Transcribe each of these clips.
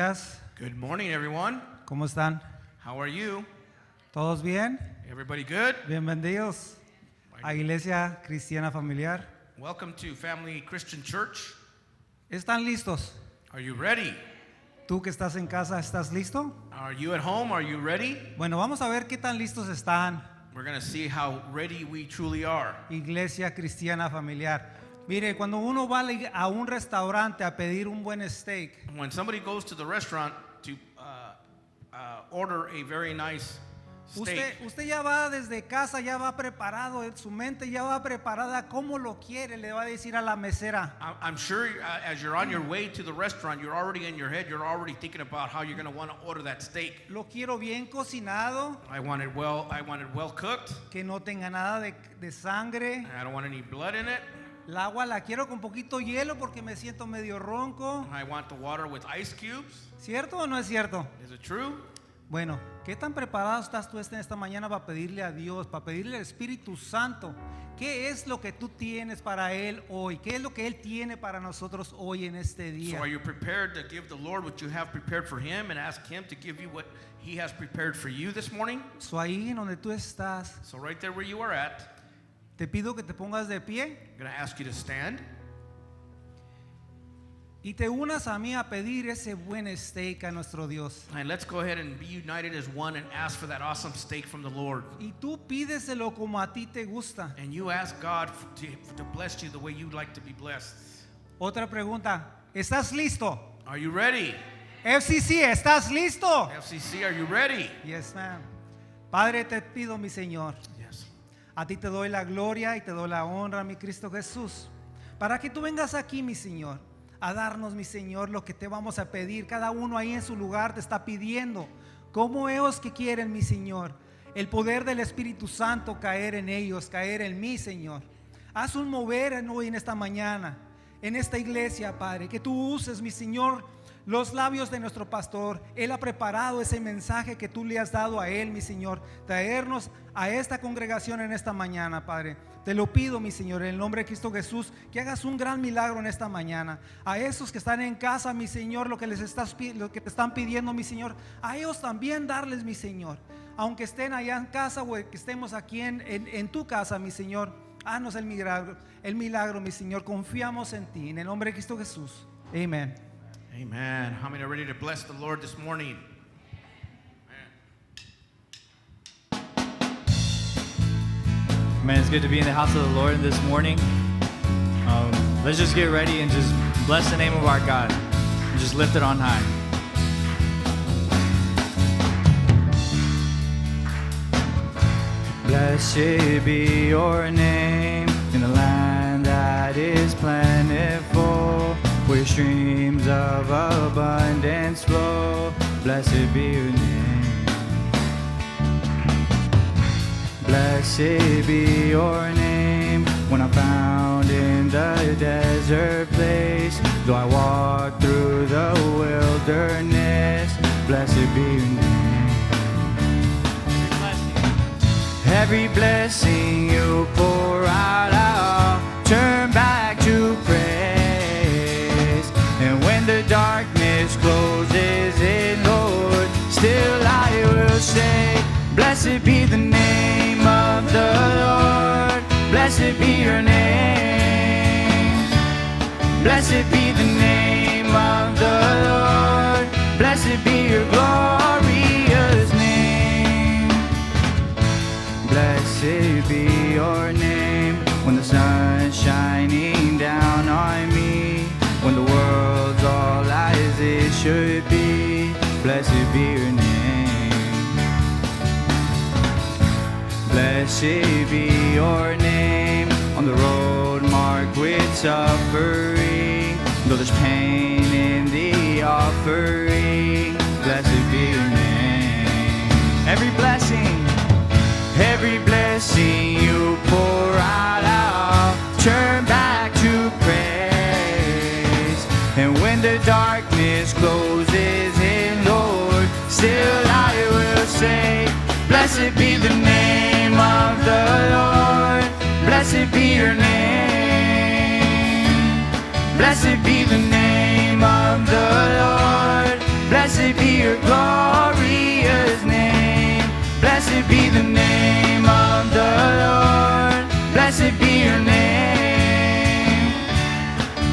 días. Good morning, everyone. ¿Cómo están? How are you? ¿Todos bien? Everybody good? Bienvenidos a Iglesia Cristiana Familiar. Welcome to Family Christian Church. ¿Están listos? Are you ready? ¿Tú que estás en casa, estás listo? Are you at home? Are you ready? Bueno, vamos a ver qué tan listos están. We're going to see how ready we truly are. Iglesia Cristiana Familiar. Mire, cuando uno va a un restaurante a pedir un buen steak, When somebody goes to the restaurant to order a very nice steak, usted ya va desde casa, ya va preparado, su mente ya va preparada, cómo lo quiere, le va a decir a la mesera. I'm sure as you're on your way to the restaurant, you're already in your head, you're already thinking about how you're going to want to order that steak. Lo quiero bien cocinado, I want it well cooked. que no tenga nada de sangre. I don't want any blood in it. El agua la quiero con poquito hielo porque me siento medio ronco. I want the water with ice cubes. ¿Cierto o no es cierto? Is it true? Bueno, ¿qué tan preparado estás tú esta mañana para pedirle a Dios, para pedirle al Espíritu Santo? ¿Qué es lo que tú tienes para Él hoy? ¿Qué es lo que Él tiene para nosotros hoy en este So día? are you prepared to give the Lord what you have prepared for Him and ask Him to give you what He has prepared for you this morning? So ahí en donde tú estás, So right there where you are at, te pido que te pongas de pie I'm going to ask you to stand y te unas a mí a pedir ese buen steak a nuestro Dios. and let's go ahead and be united as one and ask for that awesome steak from the Lord. Y tú pídeselo como a ti te gusta. And you ask God to bless you the way you'd like to be blessed. Otra pregunta, ¿estás listo? Are you ready? FCC, ¿estás listo? FCC, are you ready? Yes, ma'am. Padre, te pido, mi Señor, Yes. a ti te doy la gloria y te doy la honra, mi Cristo Jesús, para que tú vengas aquí, mi Señor, a darnos, mi Señor, lo que te vamos a pedir. Cada uno ahí en su lugar te está pidiendo, como ellos que quieren, mi Señor, el poder del Espíritu Santo caer en ellos, caer en mí, Señor. Haz un mover hoy en esta mañana, en esta iglesia, Padre, que tú uses, mi Señor, los labios de nuestro pastor. Él ha preparado ese mensaje que tú le has dado a él, mi Señor, traernos a esta congregación en esta mañana, Padre. Te lo pido, mi Señor, en el nombre de Cristo Jesús, que hagas un gran milagro en esta mañana. A esos que están en casa, mi Señor, lo que te están pidiendo, mi Señor, a ellos también darles, mi Señor. Aunque estén allá en casa o que estemos aquí en tu casa, mi Señor, haznos el milagro, mi Señor. Confiamos en ti, en el nombre de Cristo Jesús. Amén. Amen. How many are ready to bless the Lord this morning? Man, it's good to be in the house of the Lord this morning. Let's just get ready and just bless the name of our God and just lift it on high. Blessed be your name in the land that is plentiful, where streams of abundance flow. Blessed be your name. Blessed be your name when I'm found in the desert place. Though I walk through the wilderness, blessed be your name. Every blessing you pour out, I'll turn back to praise. And when the darkness closes in, Lord, still I will say, blessed be the name of the Lord. Blessed be your name. Blessed be the name of the Lord. Blessed be your glorious name. Blessed be your name when the sun's shining down on me, when the world's all as it should be. Blessed be your name. Blessed be your name on the road marked with suffering, though there's pain in the offering. Blessed be your name. Every blessing you pour out, I'll turn back to praise. And when the darkness closes in, Lord, still I will say, blessed be the name of the Lord. Blessed be your name. Blessed be the name of the Lord. Blessed your glorious name. Blessed be the name of the Lord. Blessed be your name.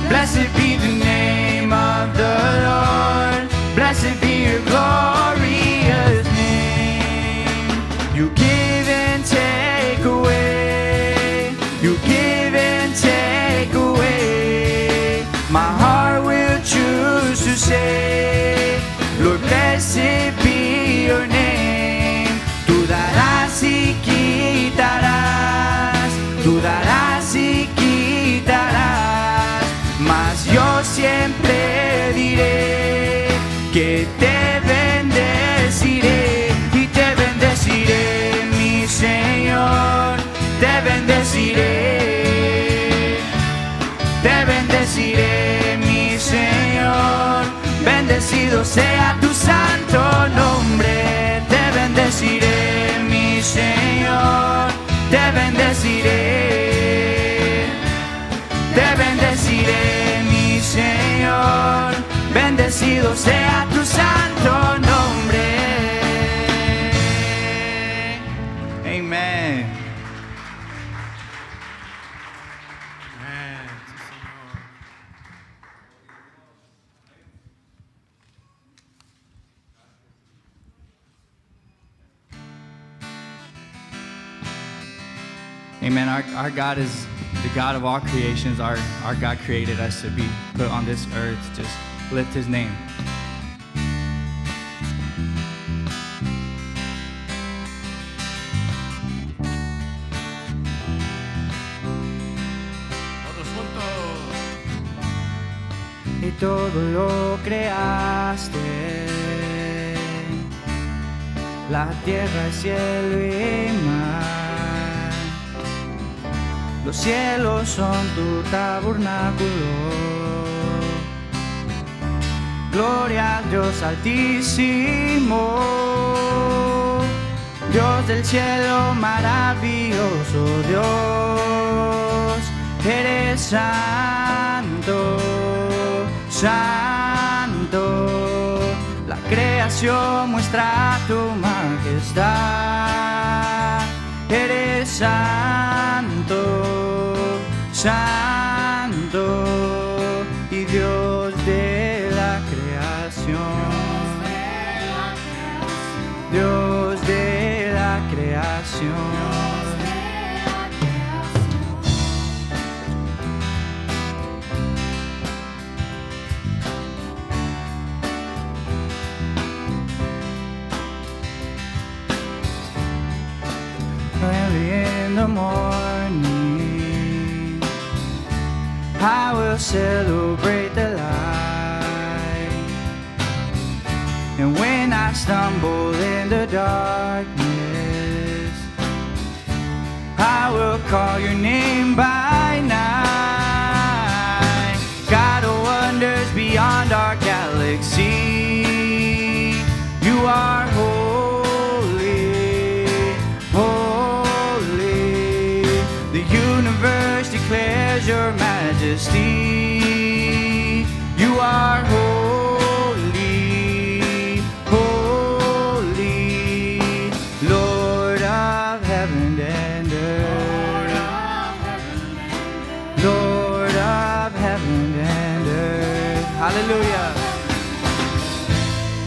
Blessed be the name of the Lord. Blessed be your glorious name. You give and take away. You give and take away. My heart will choose to say, Lord, blessed be your name. Tú darás y quitarás. Tú darás y quitarás. Mas yo siempre diré que te bendeciré y te bendeciré, mi Señor, te bendeciré, te bendeciré, mi Señor, bendecido sea tu santo nombre, te bendeciré, mi Señor, te bendeciré, te bendeciré, mi Señor, bendecido sea tu santo nombre. Amen. Amen. Sí, Señor. Amen. Our God is the God of all creations. Our God created us to be put on this earth. Just lift his name. Todos juntos. Y todo lo creaste, la tierra, el cielo y mar. Los cielos son tu tabernáculo. Gloria al Dios altísimo, Dios del cielo, maravilloso Dios. Eres santo, santo. La creación muestra tu majestad. Eres santo, santo, y Dios de la creación. Dios de la creación. Early in the morning, I will celebrate the light. And when I stumble in the darkness, I will call your name by night. God of wonders beyond our galaxy, you are holy, holy. The universe declares your majesty. You are holy, holy, Lord of heaven and earth. Lord of heaven and earth. Hallelujah.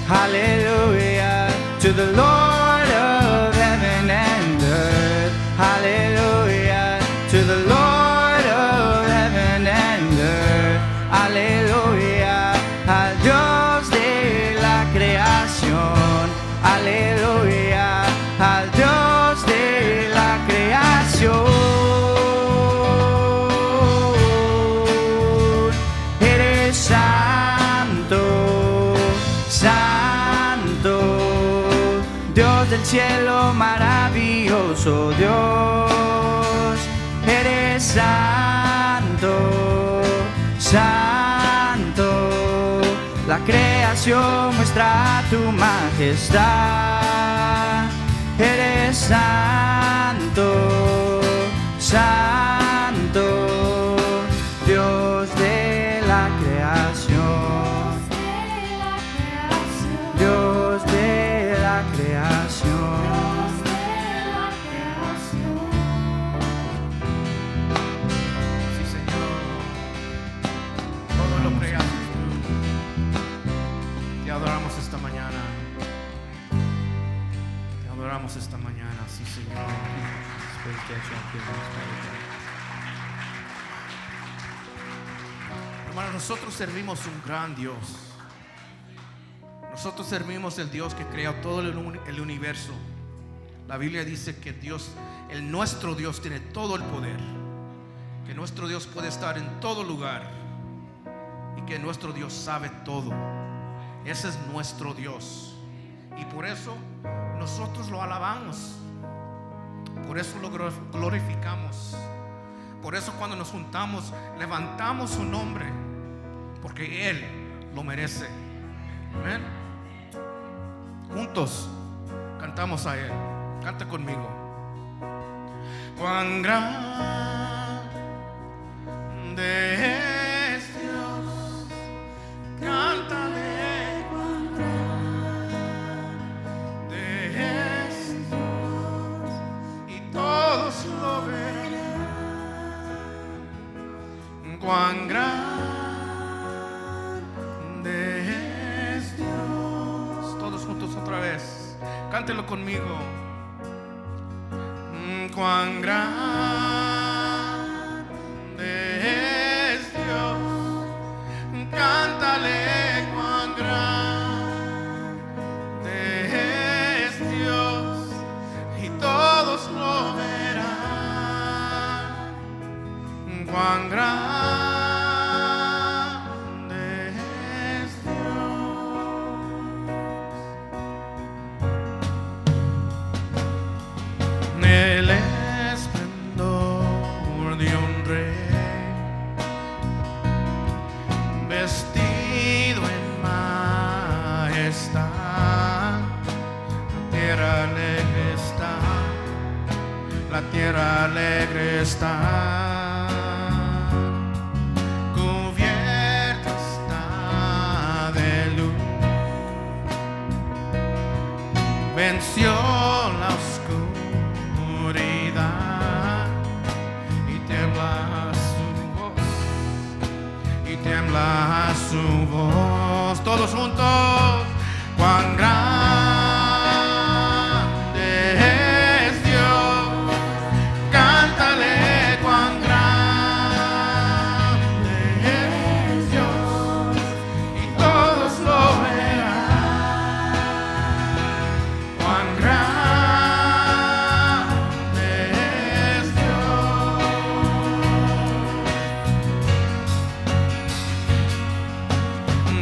Hallelujah to the Lord of heaven and earth. Hallelujah to the Lord of heaven and earth. Aleluya al Dios de la creación. Aleluya al Dios de la creación. Eres santo, santo, Dios del cielo, maravilloso Dios. Eres santo, santo, la creación muestra tu majestad. Eres santo, santo, Dios de la creación. Dios mañana, sí, Señor. Hermano, nosotros servimos un gran Dios. Nosotros servimos el Dios que creó todo el universo. La Biblia dice que Dios, nuestro Dios, tiene todo el poder, que nuestro Dios puede estar en todo lugar y que nuestro Dios sabe todo. Ese es nuestro Dios, y por eso nosotros lo alabamos, por eso lo glorificamos, por eso cuando nos juntamos levantamos su nombre, porque Él lo merece. Amén. Juntos cantamos a Él. Canta conmigo. Cuán grande es Dios, cántale. Cuán grande es Dios, y todos lo verán. Cuán grande es Dios. Todos juntos otra vez. Cántelo conmigo. Cuán grande es Dios, cántale. Cuán grande es Dios, y todos lo verán. Cuán grande es Dios. El esplendor de un rey, vestido en majestad. La tierra alegre está, la tierra alegre está, cubierta está de luz. Venció la oscuridad y tiembla su voz. Todos juntos. Cuán grande es Dios, cántale. Cuán grande es Dios, y todos lo verán. Cuán grande es Dios.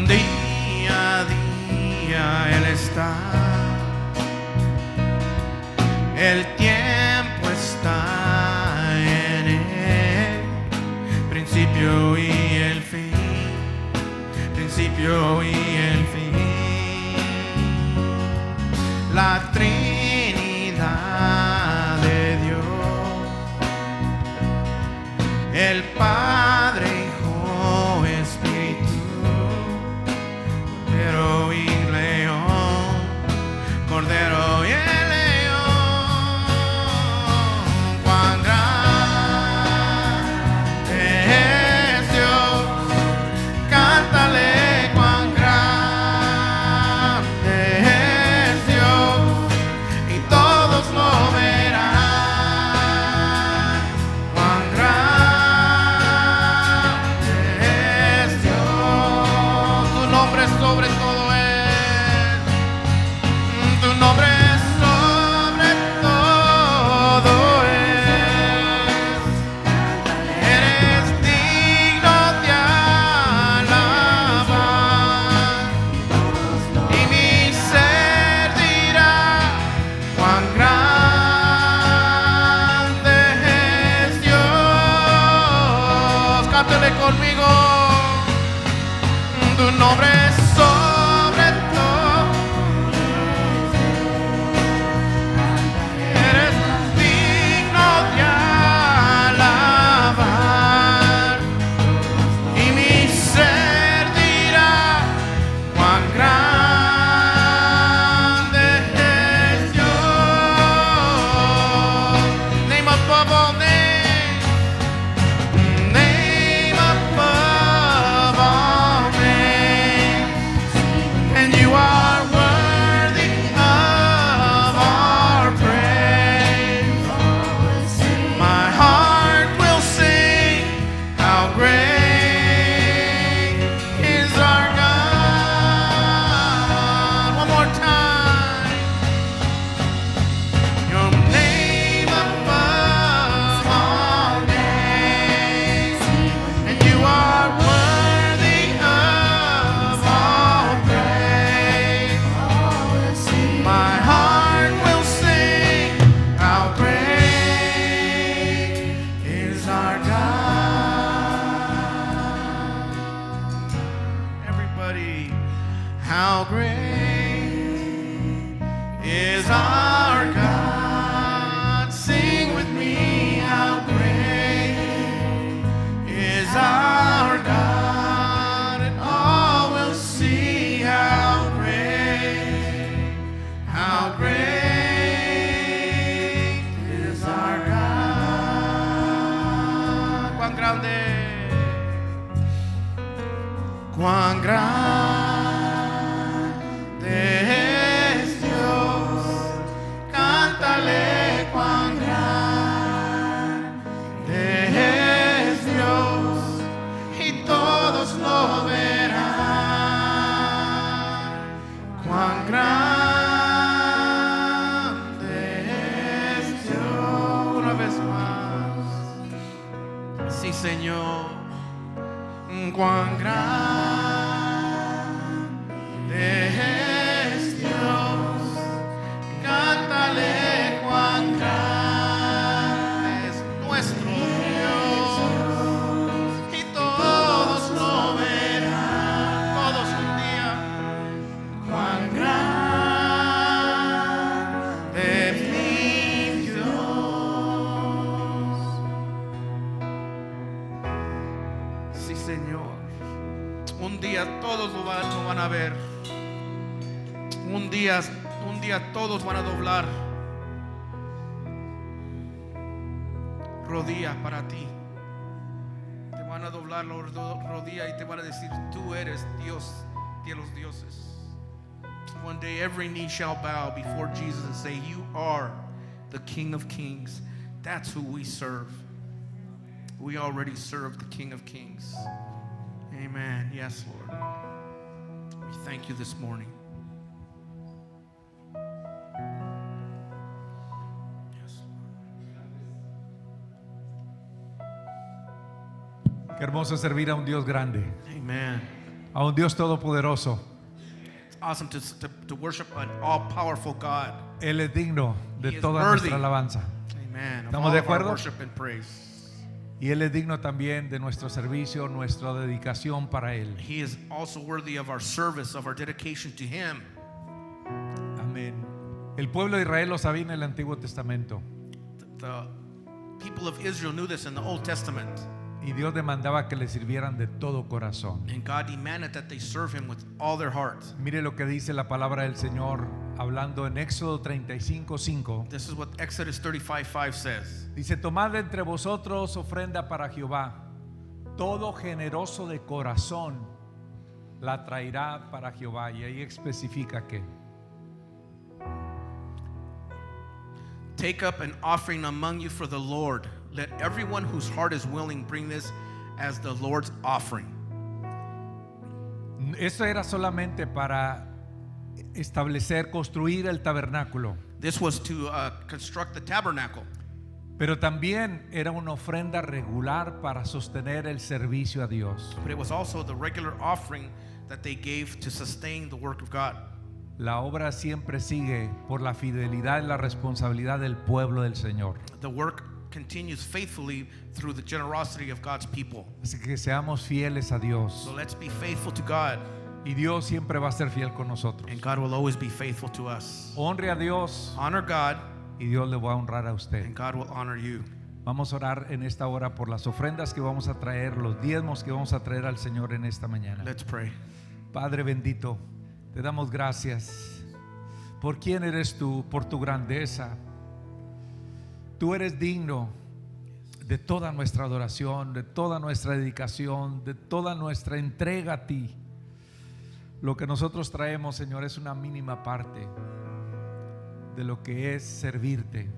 Día a día Él está, el tiempo está en Él, principio y el fin, principio y el fin. La Trinidad de Dios, el Padre, Hijo, Espíritu, Cordero y León, Cordero y el León. Cuán grande es Dios, cántale. Cuán grande es Dios, y todos lo verán. Cuán grande es Dios. Tu nombre sobre todo es, tu nombre sobre todo es. Eres digno de alabar, y mi ser dirá: cuán grande es Dios. Cántale conmigo. Tu nombre es sobre todo. Eres digno de alabar, y mi ser dirá: cuán grande es Dios. Name above all names, name above all names. grande es Dios, cántale cuán grande es Dios, y todos lo verán. Cuán grande es Dios. Una vez más. Sí, Señor. Cuán grande es Dios, cántale cuán grande es nuestro Dios, y todos lo verán, todos un día. Cuán grande es mi Dios. Sí, Señor. Un día todos lo van a ver. Un día todos van a doblar rodillas para ti. Te van a doblar las rodillas y te van a decir, tú eres Dios de los dioses. One day every knee shall bow before Jesus and say, you are the King of Kings. That's who we serve. We already serve the King of Kings. Amen. Yes, Lord. We thank you this morning. Yes, Qué hermoso servir a un Dios grande, Lord. Amen. a un Dios todopoderoso. It's awesome to worship an all-powerful God. Él es digno He de is toda worthy. nuestra alabanza. Amen. Of ¿Estamos all de of our acuerdo? worship and praise. Y Él es digno también de nuestro servicio, nuestra dedicación para Él. He is also worthy of our service, of our dedication to Him. Amén. El pueblo de Israel lo sabía en el Antiguo Testamento. The people of Israel knew this in the Old Testament. Y Dios demandaba que le sirvieran de todo corazón. And God demanded that they serve Him with all their heart. Mire lo que dice la palabra del Señor hablando en Éxodo 35:5. This is what Exodus 35:5 says. Dice, tomad entre vosotros ofrenda para Jehová. Todo generoso de corazón la traerá para Jehová. Y ahí especifica que Take up an offering among you for the Lord. Let everyone whose heart is willing bring this as the Lord's offering. esto era solamente para establecer, construir el tabernáculo. This was to construct the tabernacle. Pero también era una ofrenda regular para sostener el servicio a Dios. But it was also the regular offering that they gave to sustain the work of God. La obra siempre sigue por la fidelidad y la responsabilidad del pueblo del Señor. The work continues faithfully through the generosity of God's people. Así que seamos fieles a Dios. So let's be faithful to God, Y Dios siempre va a ser fiel con nosotros. and God will always be faithful to us. Honre a Dios Honor God, y Dios le va a honrar a usted. and God will honor you. Vamos a orar en esta hora por las ofrendas que vamos a traer, los diezmos que vamos a traer al Señor en esta mañana. Let's pray. Padre bendito, te damos gracias por quién eres tú, por tu grandeza. Tú eres digno de toda nuestra adoración, de toda nuestra dedicación, de toda nuestra entrega a ti. Lo que nosotros traemos, Señor, es una mínima parte de lo que es servirte.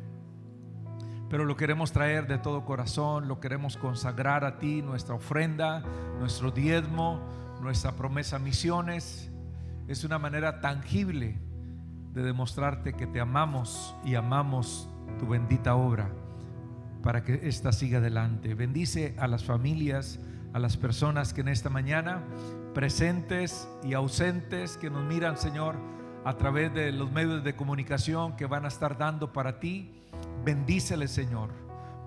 Pero lo queremos traer de todo corazón, lo queremos consagrar a ti, nuestra ofrenda, nuestro diezmo, nuestra promesa misiones. Es una manera tangible de demostrarte que te amamos y amamos tu bendita obra para que ésta siga adelante. Bendice a las familias, a las personas que en esta mañana, presentes y ausentes, que nos miran, Señor, a través de los medios de comunicación que van a estar dando para ti. Bendíceles, Señor,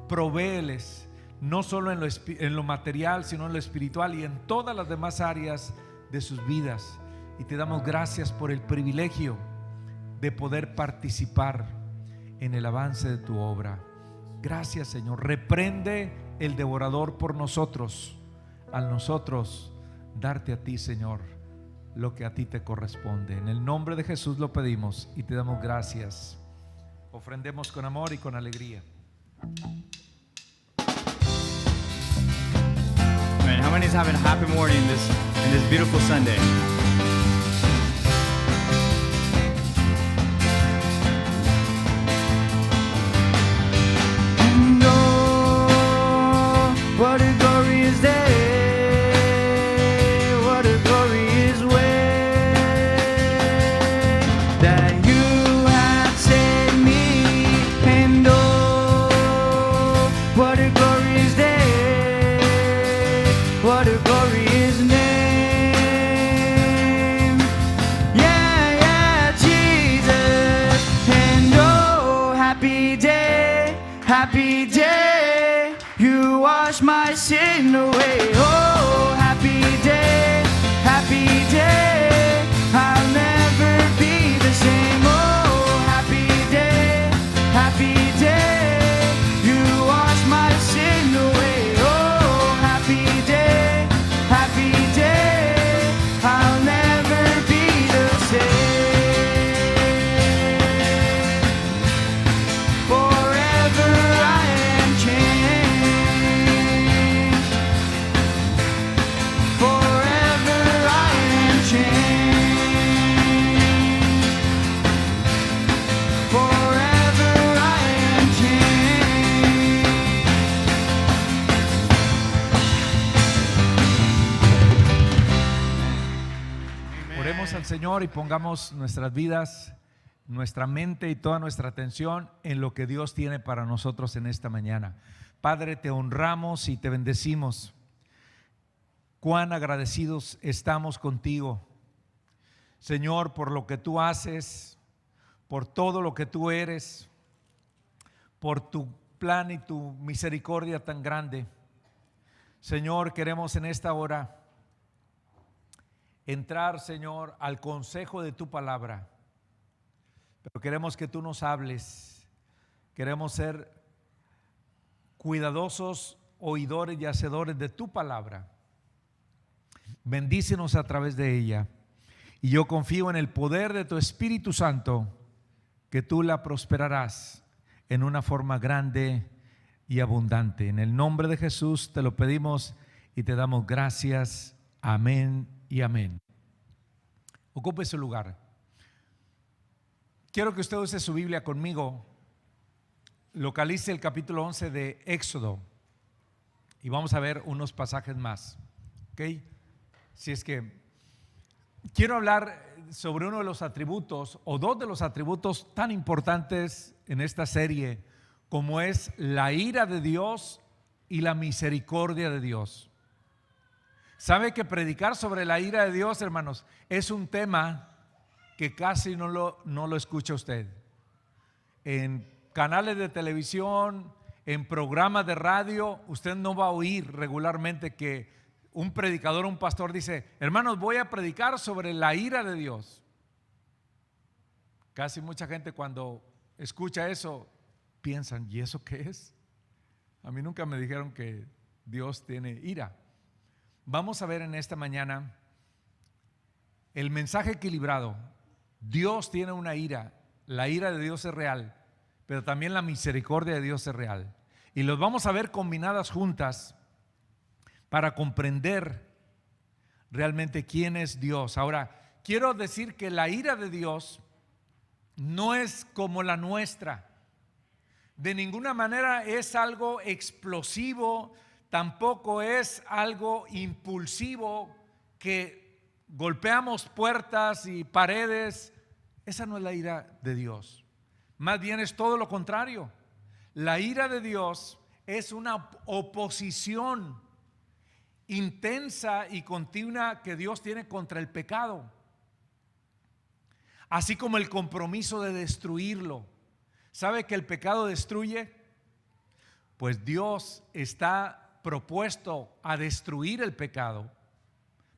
provéeles, no solo en lo material, sino en lo espiritual y en todas las demás áreas de sus vidas. Y te damos gracias por el privilegio de poder participar en el avance de tu obra. Gracias, Señor. Reprende el devorador por nosotros, al nosotros darte a ti, Señor, lo que a ti te corresponde. En el nombre de Jesús lo pedimos y te damos gracias. Ofrendemos con amor y con alegría. Amen. How many is having a happy morning in this beautiful Sunday? And oh, what a glorious day, what a glorious way that you have set me. And oh, what a glorious day, what a glorious name. Yeah, yeah, Jesus. And oh, happy day, you wash my sin away. Oh, happy day, I'll never be the same. Oh, happy day, you wash my sin away. Oh, happy day, I'll never be the same. Forever I am changed. Forever I am changed. Forever I am changed. Oremos al Señor y pongamos nuestras vidas, nuestra mente y toda nuestra atención en lo que Dios tiene para nosotros en esta mañana. Padre, te honramos y te bendecimos. Cuán agradecidos estamos contigo, Señor, por lo que tú haces, por todo lo que tú eres, por tu plan y tu misericordia tan grande. Señor, queremos en esta hora entrar, Señor, al consejo de tu palabra. Pero queremos que tú nos hables. Queremos ser cuidadosos, oidores y hacedores de tu palabra. Bendícenos a través de ella. Y yo confío en el poder de tu Espíritu Santo, que tú la prosperarás en una forma grande y abundante. En el nombre de Jesús te lo pedimos y te damos gracias. Amén y amén. Ocupe su lugar. Quiero que usted use su Biblia conmigo. Localice el capítulo 11 de Éxodo y vamos a ver unos pasajes más. ¿Ok? Si es que quiero hablar sobre uno de los atributos o dos de los atributos tan importantes en esta serie, como es la ira de Dios y la misericordia de Dios. ¿Sabe que predicar sobre la ira de Dios, hermanos, es un tema que casi no lo escucha usted? En canales de televisión, en programas de radio, usted no va a oír regularmente que un predicador, un pastor dice: hermanos, voy a predicar sobre la ira de Dios. Casi mucha gente cuando escucha eso piensan: ¿y eso qué es? A mí nunca me dijeron que Dios tiene ira. Vamos a ver en esta mañana el mensaje equilibrado. Dios tiene una ira, la ira de Dios es real, pero también la misericordia de Dios es real. Y los vamos a ver combinadas juntas para comprender realmente quién es Dios. Ahora, quiero decir que la ira de Dios no es como la nuestra. De ninguna manera es algo explosivo, tampoco es algo impulsivo que golpeamos puertas y paredes. Esa no es la ira de Dios. Más bien es todo lo contrario. La ira de Dios es una oposición intensa y continua que Dios tiene contra el pecado, así como el compromiso de destruirlo. ¿Sabe que el pecado destruye? Pues Dios está propuesto a destruir el pecado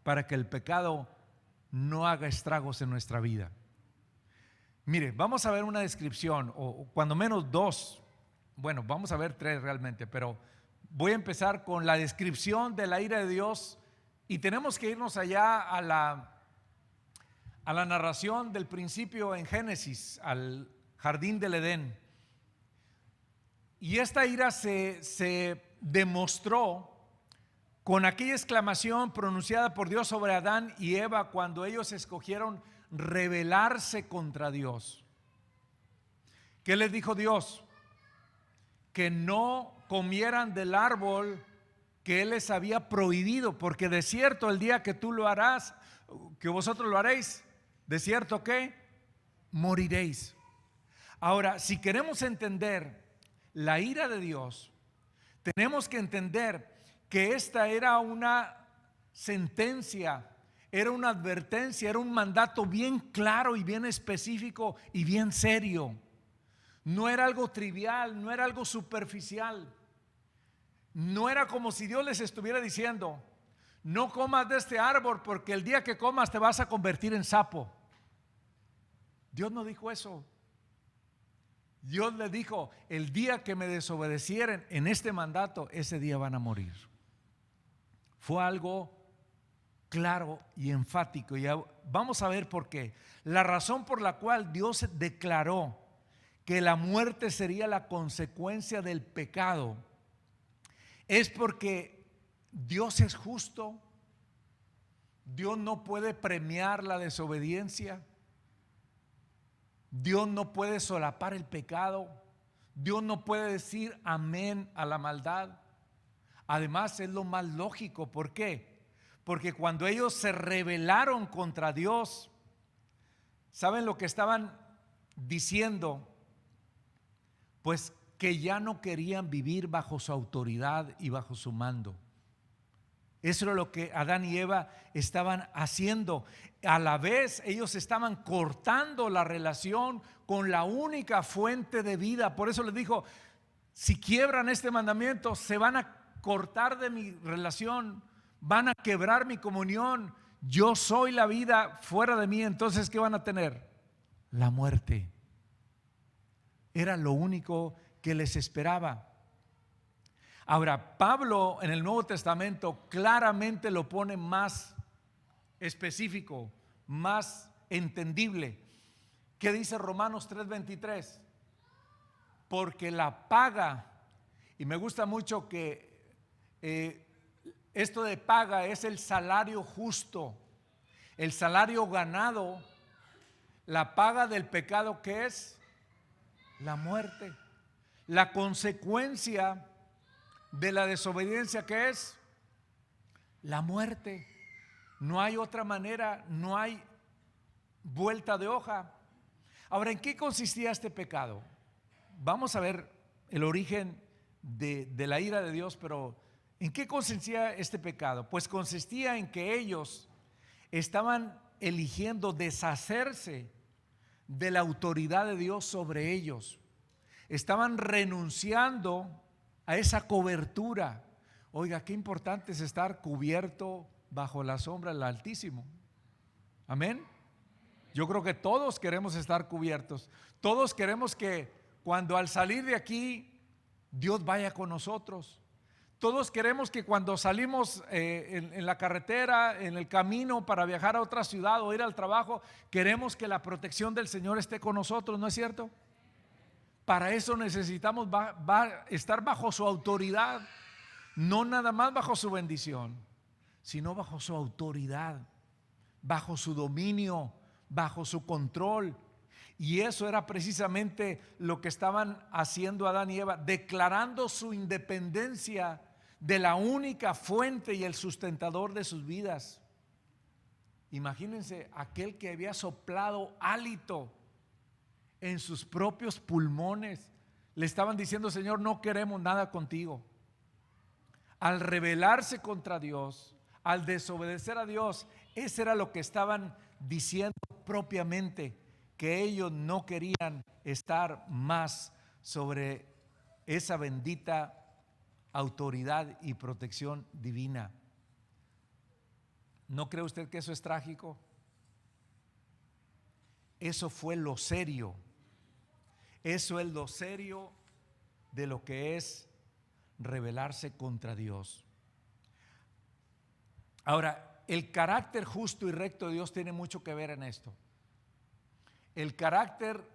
para que el pecado no haga estragos en nuestra vida. Mire, vamos a ver una descripción, o cuando menos dos. Bueno, vamos a ver tres realmente, pero voy a empezar con la descripción de la ira de Dios y tenemos que irnos allá a la narración del principio en Génesis, al jardín del Edén. Y esta ira se demostró con aquella exclamación pronunciada por Dios sobre Adán y Eva cuando ellos escogieron rebelarse contra Dios. ¿Qué les dijo Dios? Que no comieran del árbol que Él les había prohibido, porque de cierto el día que tú lo harás, que vosotros lo haréis, de cierto que moriréis. Ahora, si queremos entender la ira de Dios, tenemos que entender que esta era una sentencia, era una advertencia, era un mandato bien claro y bien específico y bien serio. No era algo trivial, no era algo superficial. No era como si Dios les estuviera diciendo: no comas de este árbol porque el día que comas te vas a convertir en sapo. Dios no dijo eso. Dios le dijo: el día que me desobedecieren en este mandato, ese día van a morir. Fue algo claro y enfático. Y vamos a ver por qué. La razón por la cual Dios declaró que la muerte sería la consecuencia del pecado es porque Dios es justo. Dios no puede premiar la desobediencia. Dios no puede solapar el pecado. Dios no puede decir amén a la maldad. Además, es lo más lógico. ¿Por qué? Porque cuando ellos se rebelaron contra Dios, ¿saben lo que estaban diciendo? Pues que ya no querían vivir bajo su autoridad y bajo su mando. Eso era lo que Adán y Eva estaban haciendo. A la vez ellos estaban cortando la relación con la única fuente de vida. Por eso les dijo: si quiebran este mandamiento, se van a cortar de mi relación, van a quebrar mi comunión. Yo soy la vida, fuera de mí, entonces ¿qué van a tener? La muerte. Era lo único que les esperaba. Ahora, Pablo en el Nuevo Testamento claramente lo pone más específico, más entendible. ¿Qué dice Romanos 3:23? Porque la paga, y me gusta mucho que esto de paga es el salario justo, el salario ganado. La paga del pecado, ¿qué es? La muerte. La consecuencia de la desobediencia, ¿qué es? La muerte. No hay otra manera, no hay vuelta de hoja. Ahora, ¿en qué consistía este pecado? Vamos a ver el origen de la ira de Dios, pero ¿en qué consistía este pecado? Pues consistía en que ellos estaban eligiendo deshacerse de la autoridad de Dios sobre ellos. Estaban renunciando a esa cobertura. Oiga, qué importante es estar cubierto bajo la sombra del Altísimo. Amén. Yo creo que todos queremos estar cubiertos. Todos queremos que cuando al salir de aquí Dios vaya con nosotros. Todos queremos que cuando salimos en la carretera, en el camino para viajar a otra ciudad o ir al trabajo, queremos que la protección del Señor esté con nosotros, ¿no es cierto? Para eso necesitamos estar bajo su autoridad, no nada más bajo su bendición, sino bajo su autoridad, bajo su dominio, bajo su control. Y eso era precisamente lo que estaban haciendo Adán y Eva, declarando su independencia de la única fuente y el sustentador de sus vidas. Imagínense aquel que había soplado hálito en sus propios pulmones. Le estaban diciendo: Señor, no queremos nada contigo. Al rebelarse contra Dios, al desobedecer a Dios, eso era lo que estaban diciendo propiamente, que ellos no querían estar más sobre esa bendita autoridad y protección divina. ¿No cree usted que eso es trágico? Eso fue lo serio. Eso es lo serio de lo que es rebelarse contra Dios. Ahora, el carácter justo y recto de Dios tiene mucho que ver en esto. El carácter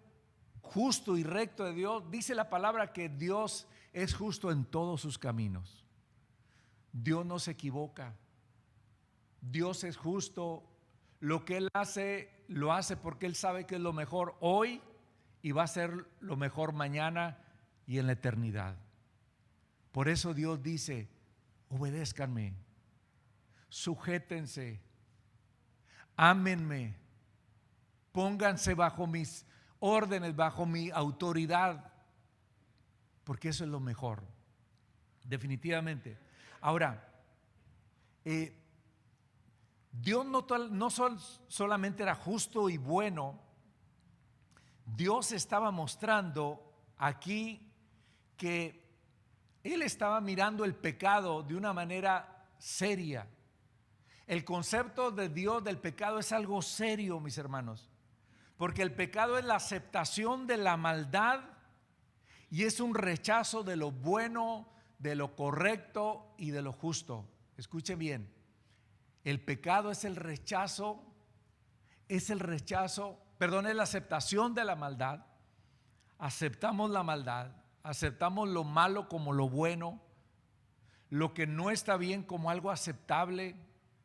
justo y recto de Dios, dice la palabra que Dios es justo en todos sus caminos. Dios no se equivoca. Dios es justo. Lo que Él hace, lo hace porque Él sabe que es lo mejor hoy y va a ser lo mejor mañana y en la eternidad. Por eso Dios dice: obedézcanme, sujétense, ámenme, pónganse bajo mis órdenes, bajo mi autoridad, porque eso es lo mejor, definitivamente. Ahora, Dios no solamente era justo y bueno, Dios estaba mostrando aquí que Él estaba mirando el pecado de una manera seria. El concepto de Dios del pecado es algo serio, mis hermanos, porque el pecado es la aceptación de la maldad y es un rechazo de lo bueno, de lo correcto y de lo justo. Escuchen bien, el pecado es la aceptación de la maldad. Aceptamos la maldad, aceptamos lo malo como lo bueno, lo que no está bien como algo aceptable,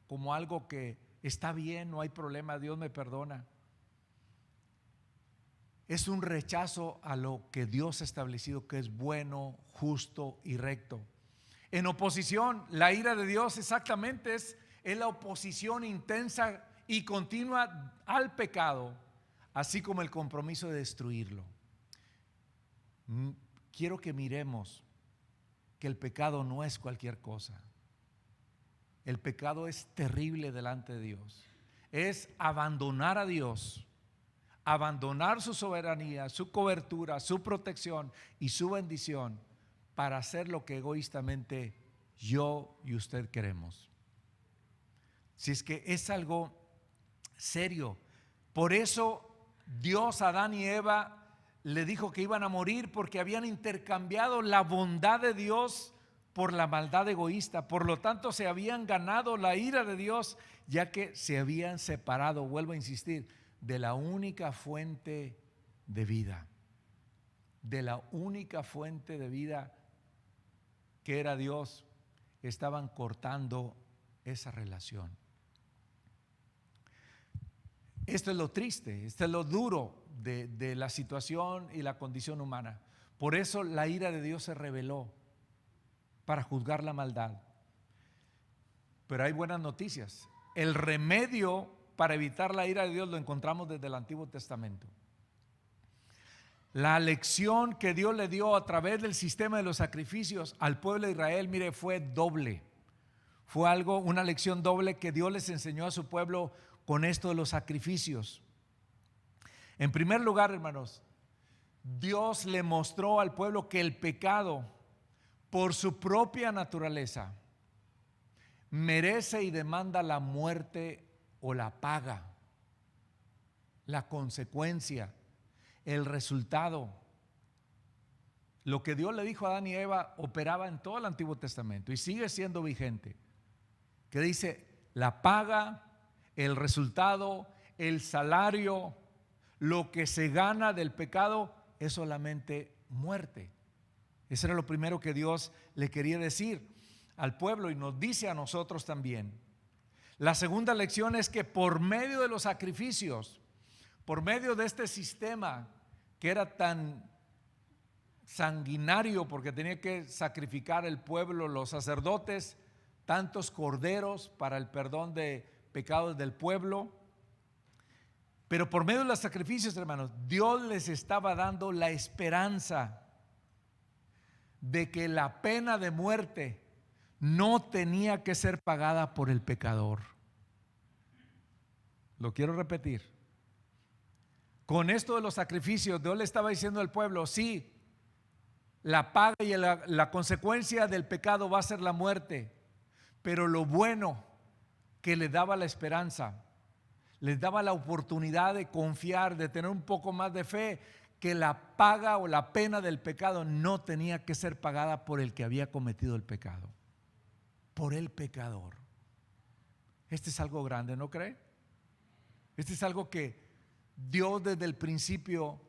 como algo que está bien, no hay problema, Dios me perdona. Es un rechazo a lo que Dios ha establecido que es bueno, justo y recto. En oposición, la ira de Dios exactamente es la oposición intensa y continua al pecado, así como el compromiso de destruirlo. Quiero que miremos que el pecado no es cualquier cosa. El pecado es terrible delante de Dios. Es abandonar a Dios, abandonar su soberanía, su cobertura, su protección y su bendición para hacer lo que egoístamente yo y usted queremos. Si es que es algo serio. Por eso Dios a Adán y Eva le dijo que iban a morir, porque habían intercambiado la bondad de Dios por la maldad egoísta. Por lo tanto, se habían ganado la ira de Dios, ya que se habían separado, vuelvo a insistir, de la única fuente de vida. De la única fuente de vida que era Dios. Estaban cortando esa relación. Esto es lo triste, esto es lo duro de la situación y la condición humana. Por eso la ira de Dios se reveló para juzgar la maldad. Pero hay buenas noticias. El remedio para evitar la ira de Dios lo encontramos desde el Antiguo Testamento. La lección que Dios le dio a través del sistema de los sacrificios al pueblo de Israel, mire, fue doble. Fue una lección doble que Dios les enseñó a su pueblo con esto de los sacrificios. En primer lugar, hermanos, Dios le mostró al pueblo que el pecado, por su propia naturaleza, merece y demanda la muerte o la paga, la consecuencia, el resultado. Lo que Dios le dijo a Adán y Eva operaba en todo el Antiguo Testamento y sigue siendo vigente, que dice: la paga, el resultado, el salario, lo que se gana del pecado es solamente muerte. Eso era lo primero que Dios le quería decir al pueblo y nos dice a nosotros también. La segunda lección es que por medio de los sacrificios, por medio de este sistema que era tan sanguinario, porque tenía que sacrificar el pueblo, los sacerdotes, tantos corderos para el perdón de pecados del pueblo, pero por medio de los sacrificios, hermanos, Dios les estaba dando la esperanza de que la pena de muerte no tenía que ser pagada por el pecador. Lo quiero repetir. Con esto de los sacrificios, Dios le estaba diciendo al pueblo: sí, la paga y la consecuencia del pecado va a ser la muerte, pero lo bueno que le daba la esperanza, les daba la oportunidad de confiar, de tener un poco más de fe, que la paga o la pena del pecado no tenía que ser pagada por el que había cometido el pecado, por el pecador. Este es algo grande, ¿no cree? Este es algo que Dios desde el principio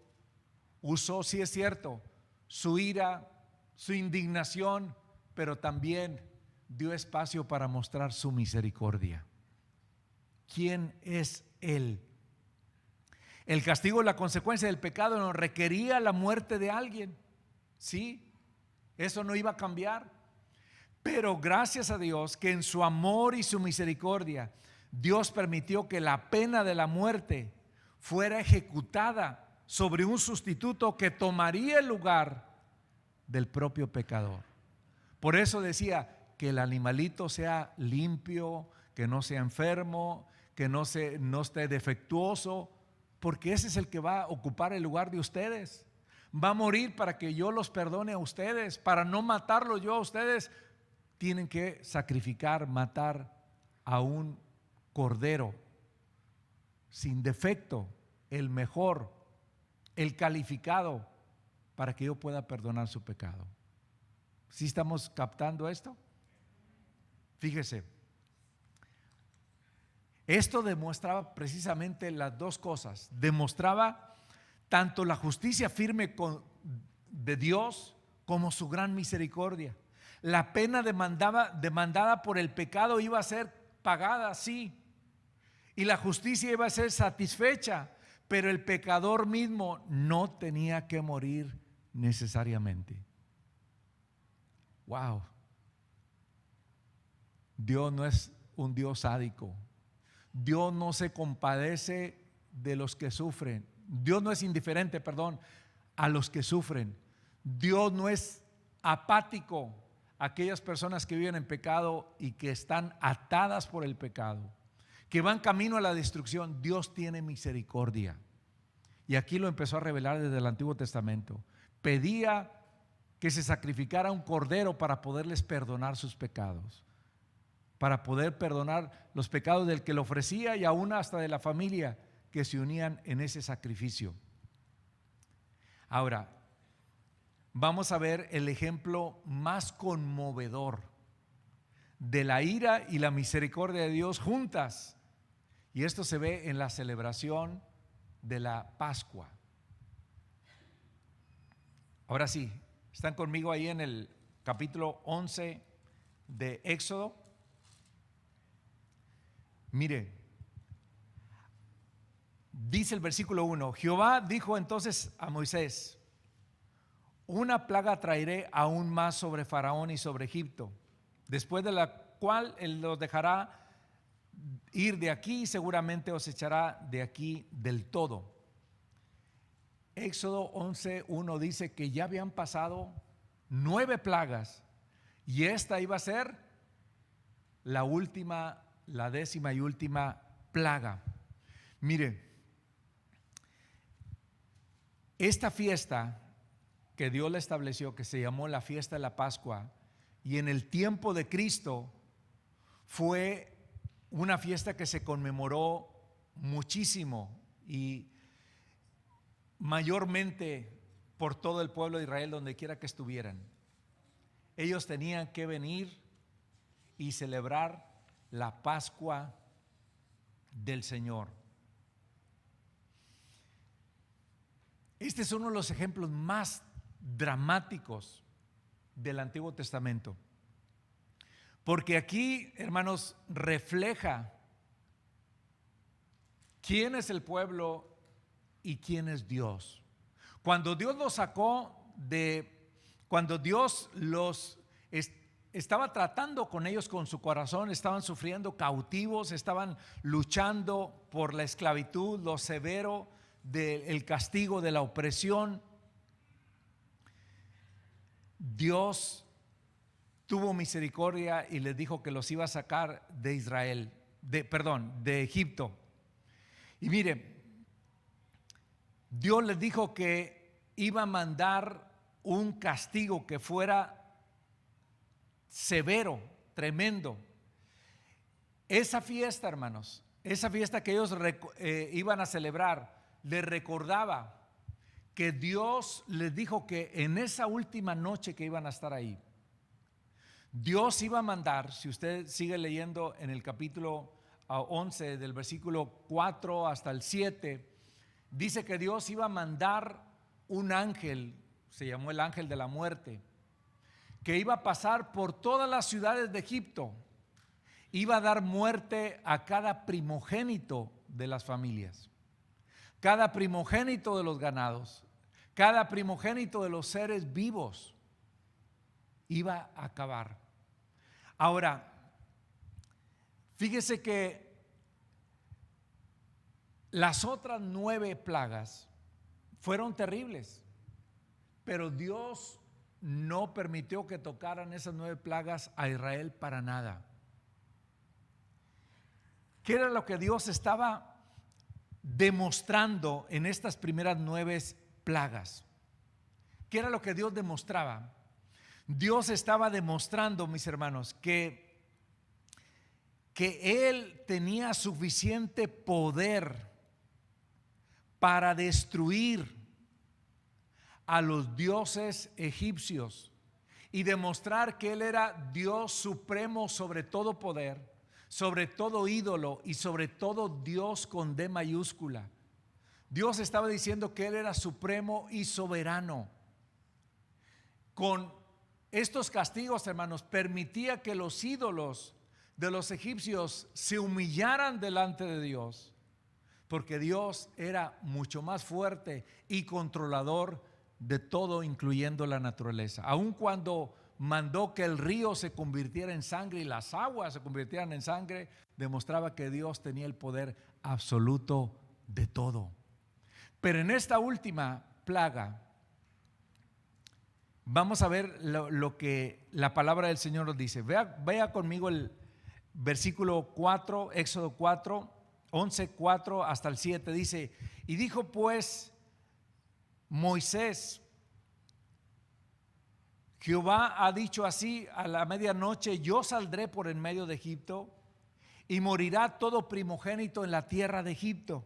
usó, sí es cierto, su ira, su indignación, pero también dio espacio para mostrar su misericordia. ¿Quién es Él? El castigo, la consecuencia del pecado nos requería la muerte de alguien. Sí, eso no iba a cambiar. Pero gracias a Dios que en su amor y su misericordia, Dios permitió que la pena de la muerte fuera ejecutada sobre un sustituto que tomaría el lugar del propio pecador. Por eso decía que el animalito sea limpio, que no sea enfermo, que no esté defectuoso, porque ese es el que va a ocupar el lugar de ustedes. Va a morir para que yo los perdone a ustedes, para no matarlos yo a ustedes. Tienen que sacrificar, matar a un cordero sin defecto, el mejor, el calificado, para que yo pueda perdonar su pecado. ¿Sí estamos captando esto? Fíjese, esto demostraba precisamente las dos cosas. Demostraba tanto la justicia firme de Dios como su gran misericordia. La pena demandada por el pecado iba a ser pagada, sí, y la justicia iba a ser satisfecha, pero el pecador mismo no tenía que morir necesariamente. Wow. Dios no es un Dios sádico. Dios no se compadece de los que sufren. Dios no es indiferente, a los que sufren. Dios no es apático a aquellas personas que viven en pecado y que están atadas por el pecado, que van camino a la destrucción. Dios tiene misericordia. Y aquí lo empezó a revelar desde el Antiguo Testamento. Pedía que se sacrificara un cordero para poderles perdonar sus pecados, para poder perdonar los pecados del que lo ofrecía y aún hasta de la familia que se unían en ese sacrificio. Ahora, vamos a ver el ejemplo más conmovedor de la ira y la misericordia de Dios juntas. Y esto se ve en la celebración de la Pascua. Ahora sí, ¿están conmigo ahí en el capítulo 11 de Éxodo? Mire, dice el versículo 1: Jehová dijo entonces a Moisés: una plaga traeré aún más sobre Faraón y sobre Egipto, después de la cual él los dejará ir de aquí y seguramente os echará de aquí del todo. Éxodo 11:1 dice que ya habían pasado 9 plagas y esta iba a ser la última, la 10ª y última plaga. Mire, esta fiesta que Dios le estableció, que se llamó la fiesta de la Pascua, y en el tiempo de Cristo fue una fiesta que se conmemoró muchísimo y mayormente por todo el pueblo de Israel, donde quiera que estuvieran. Ellos tenían que venir y celebrar la Pascua del Señor. Este es uno de los ejemplos más dramáticos del Antiguo Testamento, porque aquí, hermanos, refleja quién es el pueblo y quién es Dios. Cuando Dios los sacó cuando Dios los estaba tratando con ellos con su corazón, estaban sufriendo cautivos, estaban luchando por la esclavitud, lo severo del castigo, de la opresión. Dios tuvo misericordia y les dijo que los iba a sacar de de Egipto. Y mire, Dios les dijo que iba a mandar un castigo que fuera severo, tremendo. Esa fiesta, hermanos, esa fiesta que ellos iban a celebrar, les recordaba que Dios les dijo que en esa última noche que iban a estar ahí, Dios iba a mandar, si usted sigue leyendo en el capítulo 11 del versículo 4 hasta el 7, dice que Dios iba a mandar un ángel, se llamó el ángel de la muerte, que iba a pasar por todas las ciudades de Egipto. Iba a dar muerte a cada primogénito de las familias, cada primogénito de los ganados, cada primogénito de los seres vivos. Iba a acabar. Ahora, fíjese que las otras 9 plagas fueron terribles, pero Dios no permitió que tocaran esas 9 plagas a Israel para nada. ¿Qué era lo que Dios estaba demostrando en estas primeras 9 plagas? ¿Qué era lo que Dios demostraba? Dios estaba demostrando, mis hermanos, que Él tenía suficiente poder para destruir a los dioses egipcios y demostrar que Él era Dios supremo sobre todo poder, sobre todo ídolo y sobre todo Dios con D mayúscula. Dios estaba diciendo que Él era supremo y soberano. Con estos castigos, hermanos, permitía que los ídolos de los egipcios se humillaran delante de Dios, porque Dios era mucho más fuerte y controlador de todo, incluyendo la naturaleza. Aun cuando mandó que el río se convirtiera en sangre y las aguas se convirtieran en sangre, demostraba que Dios tenía el poder absoluto de todo. Pero en esta última plaga vamos a ver lo que la palabra del Señor nos dice. Vea conmigo el versículo 4, Éxodo 4, 11, 4 hasta el 7. Dice: y dijo pues Moisés: Jehová ha dicho así, a la medianoche yo saldré por en medio de Egipto, y morirá todo primogénito en la tierra de Egipto,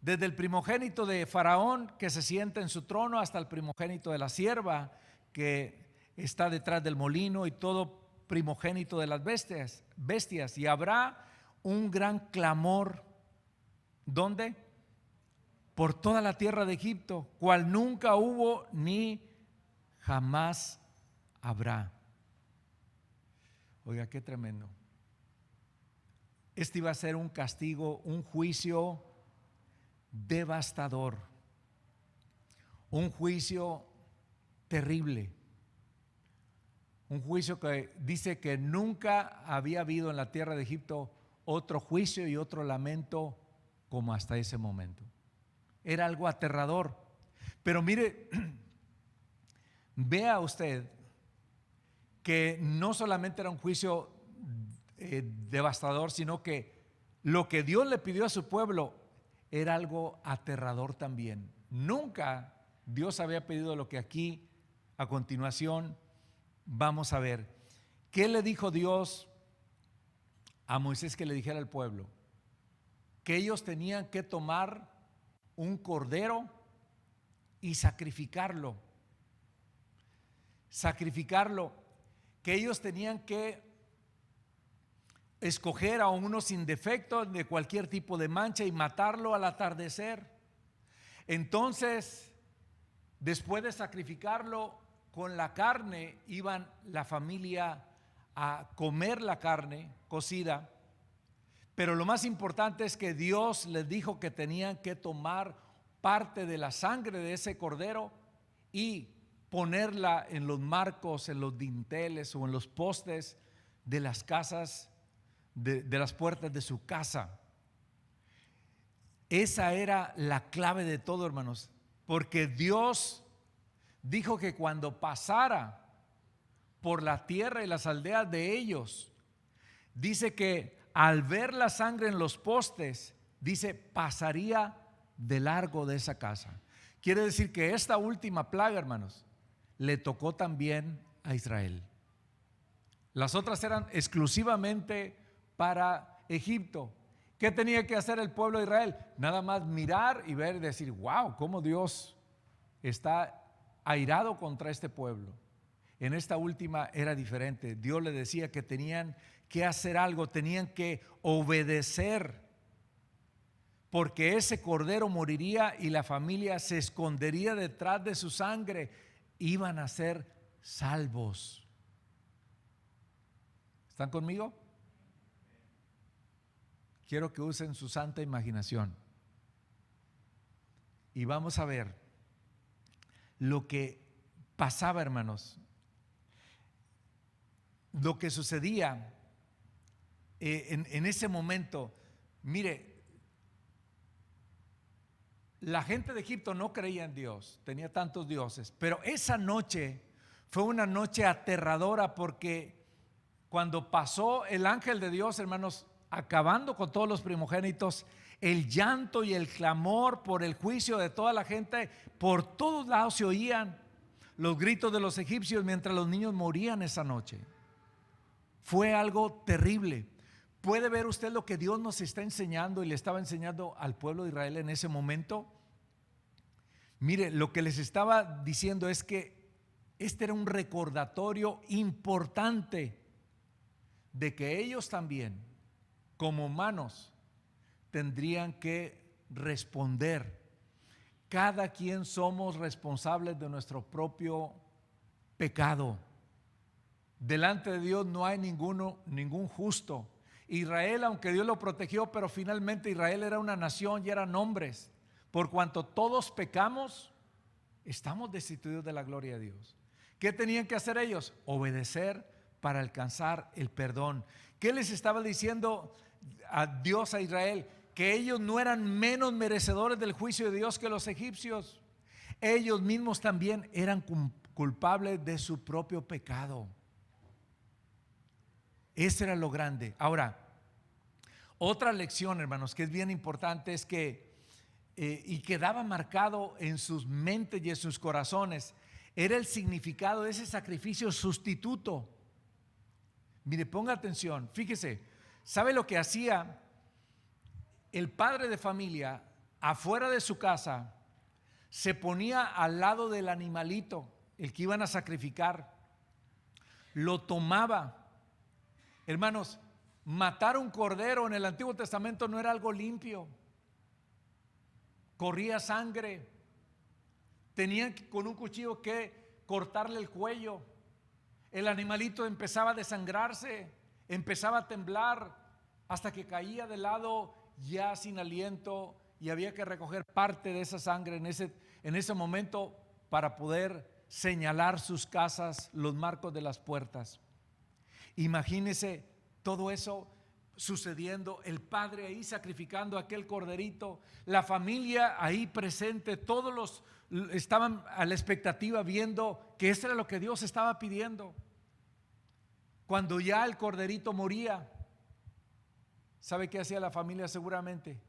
desde el primogénito de Faraón que se sienta en su trono hasta el primogénito de la sierva que está detrás del molino, y todo primogénito de las bestias. Y habrá un gran clamor. ¿Dónde? Por toda la tierra de Egipto, cual nunca hubo ni jamás habrá. Oiga, qué tremendo. Este iba a ser un castigo, un juicio devastador, un juicio terrible, un juicio que dice que nunca había habido en la tierra de Egipto otro juicio y otro lamento como hasta ese momento. Era algo aterrador. Pero mire, vea usted que no solamente era un juicio devastador, sino que lo que Dios le pidió a su pueblo era algo aterrador también. Nunca Dios había pedido lo que aquí a continuación vamos a ver. ¿Qué le dijo Dios a Moisés que le dijera al pueblo? Que ellos tenían que tomar un cordero y sacrificarlo, que ellos tenían que escoger a uno sin defecto, de cualquier tipo de mancha, y matarlo al atardecer. Entonces, después de sacrificarlo, con la carne iban la familia a comer la carne cocida. Pero lo más importante es que Dios les dijo que tenían que tomar parte de la sangre de ese cordero y ponerla en los marcos, en los dinteles o en los postes de las casas, de las puertas de su casa. Esa era la clave de todo, hermanos, porque Dios dijo que cuando pasara por la tierra y las aldeas de ellos, dice que al ver la sangre en los postes, dice, pasaría de largo de esa casa. Quiere decir que esta última plaga, hermanos, le tocó también a Israel. Las otras eran exclusivamente para Egipto. ¿Qué tenía que hacer el pueblo de Israel? Nada más mirar y ver y decir: wow, cómo Dios está airado contra este pueblo. En esta última era diferente. Dios le decía que tenían que hacer algo, tenían que obedecer, porque ese cordero moriría y la familia se escondería detrás de su sangre. Iban a ser salvos. ¿Están conmigo? Quiero que usen su santa imaginación y vamos a ver lo que pasaba, hermanos, lo que sucedía en ese momento. Mire, la gente de Egipto no creía en Dios, tenía tantos dioses, pero esa noche fue una noche aterradora, porque cuando pasó el ángel de Dios, hermanos, acabando con todos los primogénitos, el llanto y el clamor por el juicio de toda la gente, por todos lados se oían los gritos de los egipcios mientras los niños morían esa noche. Fue algo terrible. ¿Puede ver usted lo que Dios nos está enseñando y le estaba enseñando al pueblo de Israel en ese momento? Mire, lo que les estaba diciendo es que este era un recordatorio importante de que ellos también, como humanos, tendrían que responder. Cada quien somos responsables de nuestro propio pecado. Delante de Dios no hay ningún justo. Israel, aunque Dios lo protegió, pero finalmente Israel era una nación y eran hombres. Por cuanto todos pecamos, estamos destituidos de la gloria de Dios. ¿Qué tenían que hacer ellos? Obedecer para alcanzar el perdón. ¿Qué les estaba diciendo a Dios a Israel? Que ellos no eran menos merecedores del juicio de Dios que los egipcios. Ellos mismos también eran culpables de su propio pecado. Ese era lo grande. Ahora, otra lección, hermanos, que es bien importante, es que y quedaba marcado en sus mentes y en sus corazones, era el significado de ese sacrificio sustituto. Mire, ponga atención, fíjese, ¿sabe lo que hacía el padre de familia? Afuera de su casa se ponía al lado del animalito, el que iban a sacrificar, lo tomaba. Hermanos, matar un cordero en el Antiguo Testamento no era algo limpio. Corría sangre. Tenían con un cuchillo que cortarle el cuello. El animalito empezaba a desangrarse, empezaba a temblar, hasta que caía de lado ya sin aliento, y había que recoger parte de esa sangre en ese momento para poder señalar sus casas, los marcos de las puertas. Imagínese todo eso sucediendo, el padre ahí sacrificando aquel corderito, la familia ahí presente, todos estaban a la expectativa viendo que eso era lo que Dios estaba pidiendo. Cuando ya el corderito moría, ¿sabe qué hacía la familia? Seguramente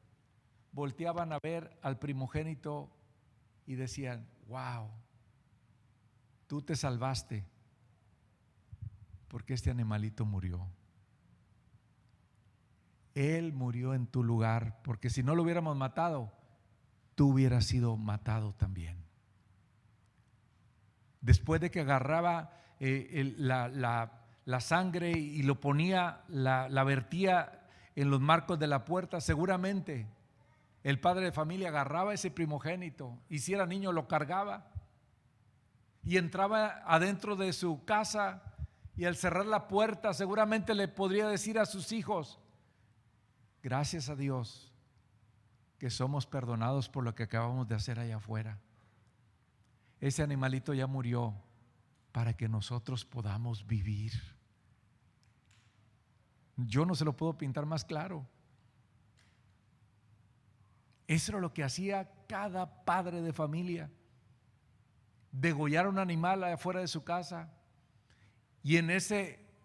volteaban a ver al primogénito y decían: wow, tú te salvaste porque este animalito murió. Él murió en tu lugar, porque si no lo hubiéramos matado, tú hubieras sido matado también. Después de que agarraba la sangre y lo ponía, la vertía en los marcos de la puerta, seguramente el padre de familia agarraba ese primogénito, y si era niño lo cargaba y entraba adentro de su casa, y al cerrar la puerta seguramente le podría decir a sus hijos: gracias a Dios que somos perdonados por lo que acabamos de hacer allá afuera. Ese animalito ya murió para que nosotros podamos vivir. Yo no se lo puedo pintar más claro. Eso era lo que hacía cada padre de familia: degollar un animal afuera de su casa, y en esa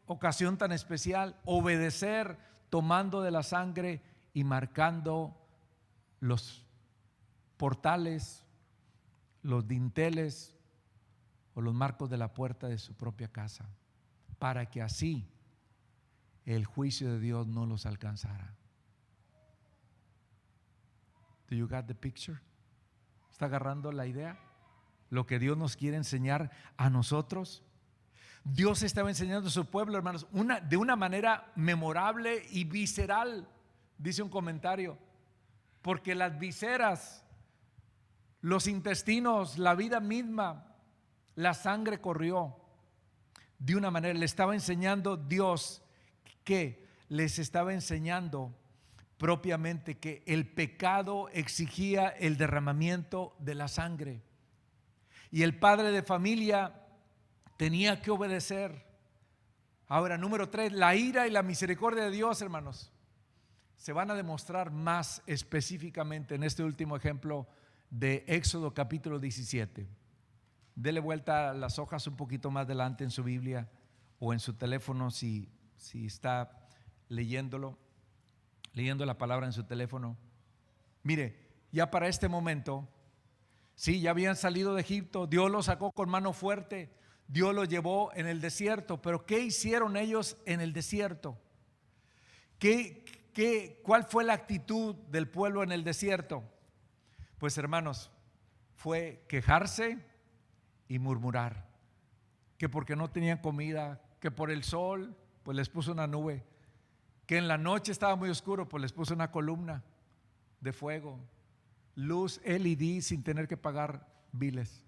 ocasión tan especial obedecer, tomando de la sangre y marcando los portales, los dinteles o los marcos de la puerta de su propia casa, para que así el juicio de Dios no los alcanzara. Do you got the picture? ¿Está agarrando la idea? Lo que Dios nos quiere enseñar a nosotros. Dios estaba enseñando a su pueblo, hermanos, de una manera memorable y visceral, dice un comentario, porque las vísceras, los intestinos, la vida misma, la sangre corrió. de una manera, le estaba enseñando Dios, que les estaba enseñando propiamente que el pecado exigía el derramamiento de la sangre, y el padre de familia tenía que obedecer. Ahora, número 3, la ira y la misericordia de Dios, hermanos, se van a demostrar más específicamente en este último ejemplo de Éxodo capítulo 17. Dele vuelta a las hojas un poquito más adelante en su Biblia o en su teléfono, si está leyendo la palabra en su teléfono. Mire, ya para este momento, sí, ya habían salido de Egipto, Dios los sacó con mano fuerte, Dios los llevó en el desierto. Pero ¿qué hicieron ellos en el desierto? ¿Cuál fue la actitud del pueblo en el desierto? Pues, hermanos, fue quejarse y murmurar, que porque no tenían comida, que por el sol pues les puso una nube, que en la noche estaba muy oscuro, pues les puso una columna de fuego, luz LED sin tener que pagar biles.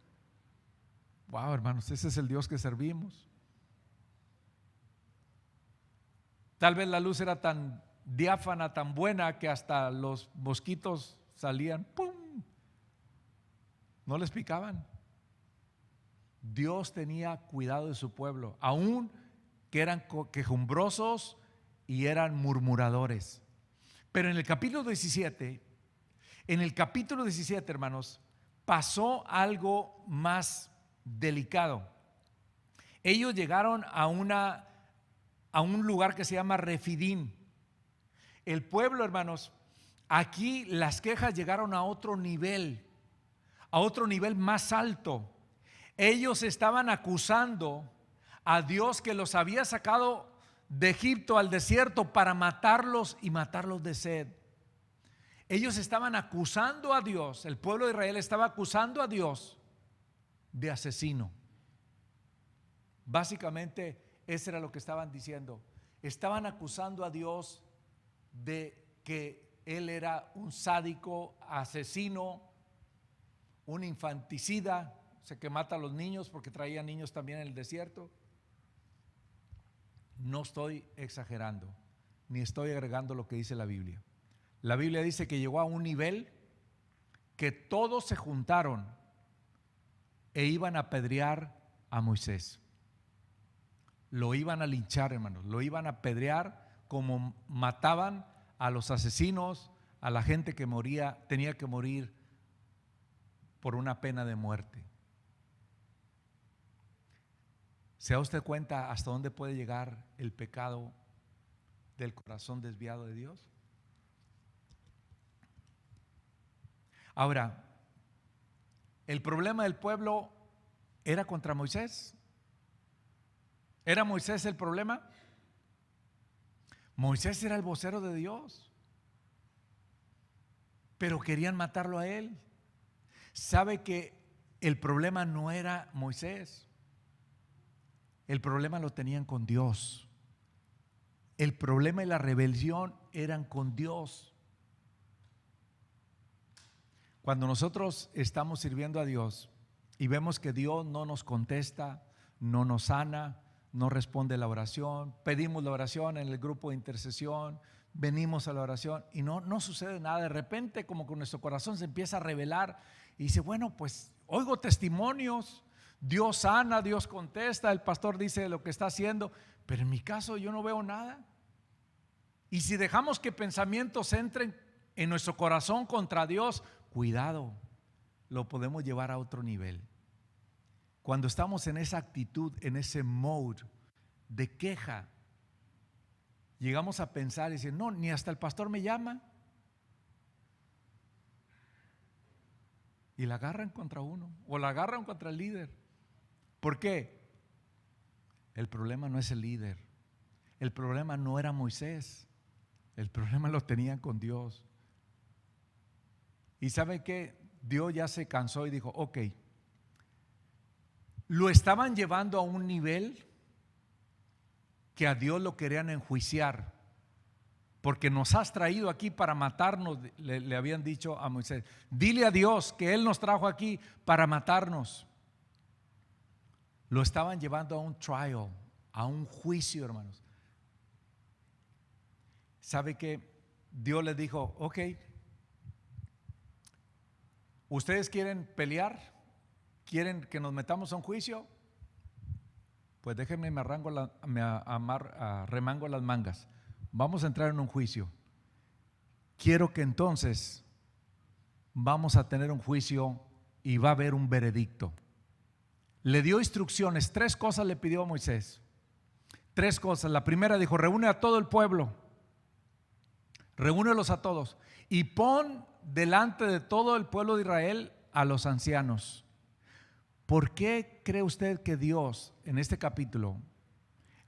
Wow, hermanos, ese es el Dios que servimos. Tal vez la luz era tan diáfana, tan buena, que hasta los mosquitos salían, ¡pum!, no les picaban. Dios tenía cuidado de su pueblo, aun que eran quejumbrosos y eran murmuradores. Pero en el capítulo 17, hermanos, pasó algo más delicado. Ellos llegaron a un lugar que se llama Refidim. El pueblo, hermanos, aquí las quejas llegaron a otro nivel más alto. Ellos estaban acusando a Dios, que los había sacado de Egipto al desierto para matarlos y matarlos de sed. Ellos estaban acusando a Dios, el pueblo de Israel estaba acusando a Dios de asesino. Básicamente eso era lo que estaban diciendo. Estaban acusando a Dios de que Él era un sádico, asesino, un infanticida, o sea, que mata a los niños, porque traía niños también en el desierto. No estoy exagerando, ni estoy agregando lo que dice la Biblia. La Biblia dice que llegó a un nivel que todos se juntaron e iban a apedrear a Moisés. Lo iban a linchar, hermanos, lo iban a apedrear como mataban a los asesinos, a la gente que moría, tenía que morir por una pena de muerte. ¿Se da usted cuenta hasta dónde puede llegar el pecado del corazón desviado de Dios? Ahora, el problema del pueblo era contra Moisés. ¿Era Moisés el problema? Moisés era el vocero de Dios, pero querían matarlo a él. ¿Sabe que el problema no era Moisés? El problema lo tenían con Dios. El problema y la rebelión eran con Dios. Cuando nosotros estamos sirviendo a Dios y vemos que Dios no nos contesta, no nos sana, no responde la oración, pedimos la oración en el grupo de intercesión, venimos a la oración y no sucede nada, de repente como que nuestro corazón se empieza a rebelar y dice, bueno, pues oigo testimonios, Dios sana, Dios contesta, el pastor dice lo que está haciendo, pero en mi caso yo no veo nada. Y si dejamos que pensamientos entren en nuestro corazón contra Dios, cuidado, lo podemos llevar a otro nivel. Cuando estamos en esa actitud, en ese mode de queja, llegamos a pensar y decir, no, ni hasta el pastor me llama. Y la agarran contra uno o la agarran contra el líder. ¿Por qué? El problema no es el líder. El problema no era Moisés. El problema lo tenían con Dios. Y ¿saben qué? Dios ya se cansó y dijo, ok, lo estaban llevando a un nivel que a Dios lo querían enjuiciar, porque nos has traído aquí para matarnos, le habían dicho a Moisés. Dile a Dios que Él nos trajo aquí para matarnos. Lo estaban llevando a un trial, a un juicio, hermanos. ¿Sabe qué? Dios les dijo, ok, ¿ustedes quieren pelear? ¿Quieren que nos metamos a un juicio? Pues déjenme, remango las mangas. Vamos a entrar en un juicio. Quiero que entonces vamos a tener un juicio y va a haber un veredicto. Le dio instrucciones, 3 cosas le pidió a Moisés. 3 cosas. La primera dijo, reúne a todo el pueblo. Reúnelos a todos y pon delante de todo el pueblo de Israel a los ancianos. ¿Por qué cree usted que Dios en este capítulo,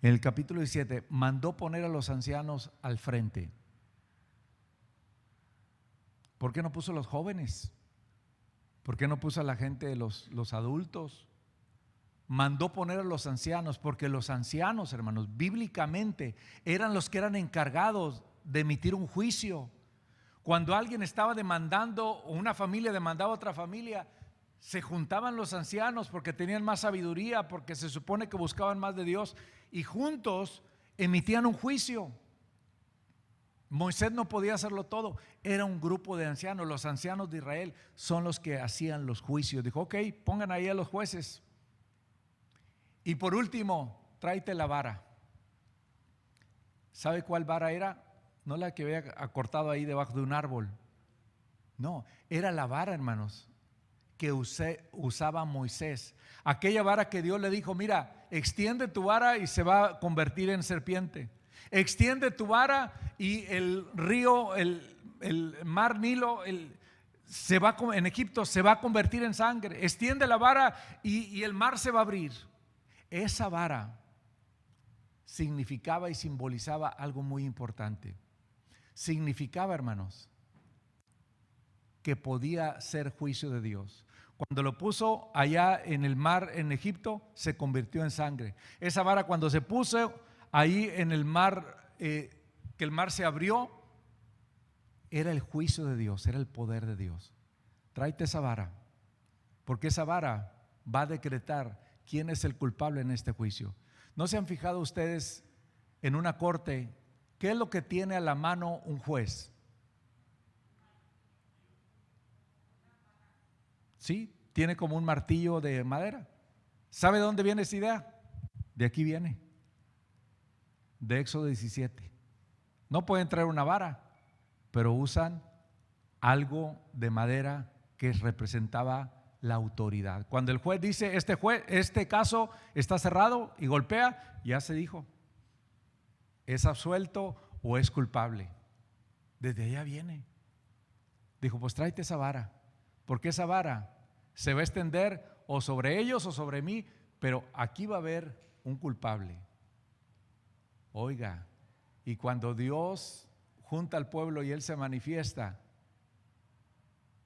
en el capítulo 17, mandó poner a los ancianos al frente? ¿Por qué no puso a los jóvenes? ¿Por qué no puso a la gente, los adultos? Mandó poner a los ancianos porque los ancianos, hermanos, bíblicamente eran los que eran encargados de emitir un juicio. Cuando alguien estaba demandando o una familia demandaba a otra familia, se juntaban los ancianos porque tenían más sabiduría, porque se supone que buscaban más de Dios y juntos emitían un juicio. Moisés no podía hacerlo todo, era un grupo de ancianos. Los ancianos de Israel son los que hacían los juicios. Dijo, ok, pongan ahí a los jueces. Y por último, tráete la vara. ¿Sabe cuál vara era? No la que había acortado ahí debajo de un árbol. No, era la vara, hermanos, que usaba Moisés. Aquella vara que Dios le dijo, mira, extiende tu vara y se va a convertir en serpiente. Extiende tu vara y el río, el mar Nilo, en Egipto se va a convertir en sangre. Extiende la vara y el mar se va a abrir. Esa vara significaba y simbolizaba algo muy importante. Significaba, hermanos, que podía ser juicio de Dios. Cuando lo puso allá en el mar en Egipto, se convirtió en sangre. Esa vara cuando se puso ahí en el mar, que el mar se abrió, era el juicio de Dios, era el poder de Dios. Tráete esa vara, porque esa vara va a decretar quién es el culpable en este juicio. ¿No se han fijado ustedes en una corte qué es lo que tiene a la mano un juez? Sí, tiene como un martillo de madera. ¿Sabe de dónde viene esa idea? De aquí viene, de Éxodo 17. No pueden traer una vara, pero usan algo de madera que representaba la autoridad. Cuando el juez dice, este caso está cerrado y golpea, ya se dijo, es absuelto o es culpable. Desde allá viene. Dijo, pues tráete esa vara, porque esa vara se va a extender o sobre ellos o sobre mí, pero aquí va a haber un culpable. Oiga, y cuando Dios junta al pueblo y Él se manifiesta,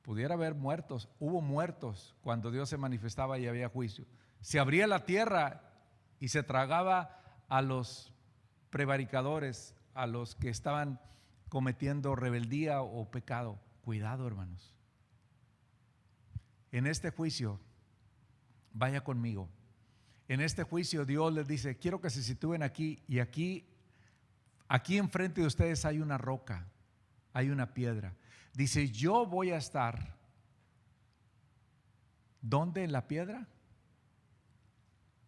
pudiera haber muertos. Hubo muertos cuando Dios se manifestaba y había juicio. Se abría la tierra y se tragaba a los prevaricadores, a los que estaban cometiendo rebeldía o pecado. Cuidado, hermanos. En este juicio, vaya conmigo. En este juicio Dios les dice, quiero que se sitúen aquí, y aquí enfrente de ustedes hay una roca, hay una piedra. Dice, yo voy a estar, ¿dónde en la piedra?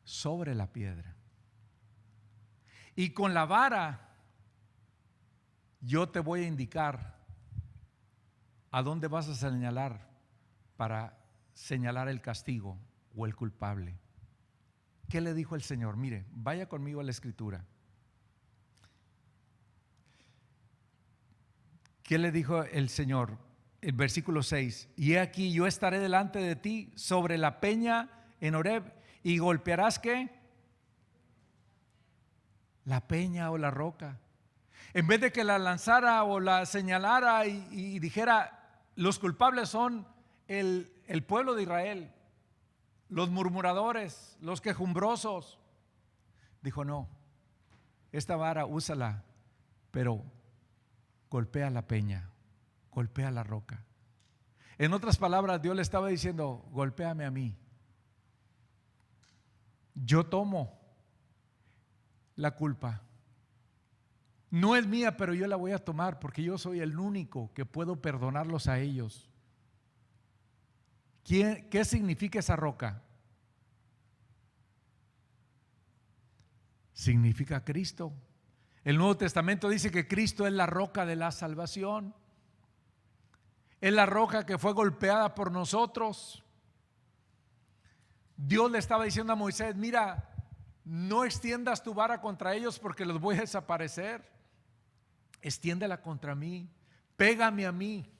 Sobre la piedra. Y con la vara yo te voy a indicar a dónde vas a señalar para señalar el castigo o el culpable. ¿Qué le dijo el Señor? Mire, vaya conmigo a la Escritura. ¿Qué le dijo el Señor? El versículo 6. Y he aquí, yo estaré delante de ti sobre la peña en Horeb, y golpearás ¿qué? La peña o la roca. En vez de que la lanzara o la señalara y dijera, los culpables son el pueblo de Israel, los murmuradores, los quejumbrosos, dijo, no, esta vara úsala, pero golpea la peña, golpea la roca. En otras palabras, Dios le estaba diciendo, golpéame a mí. yo tomo la culpa. No es mía, pero yo la voy a tomar porque yo soy el único que puedo perdonarlos a ellos. ¿Qué significa esa roca? Significa Cristo. El Nuevo Testamento dice que Cristo es la roca de la salvación. Es la roca que fue golpeada por nosotros. Dios le estaba diciendo a Moisés: mira, no extiendas tu vara contra ellos porque los voy a desaparecer. Extiéndela contra mí, pégame a mí.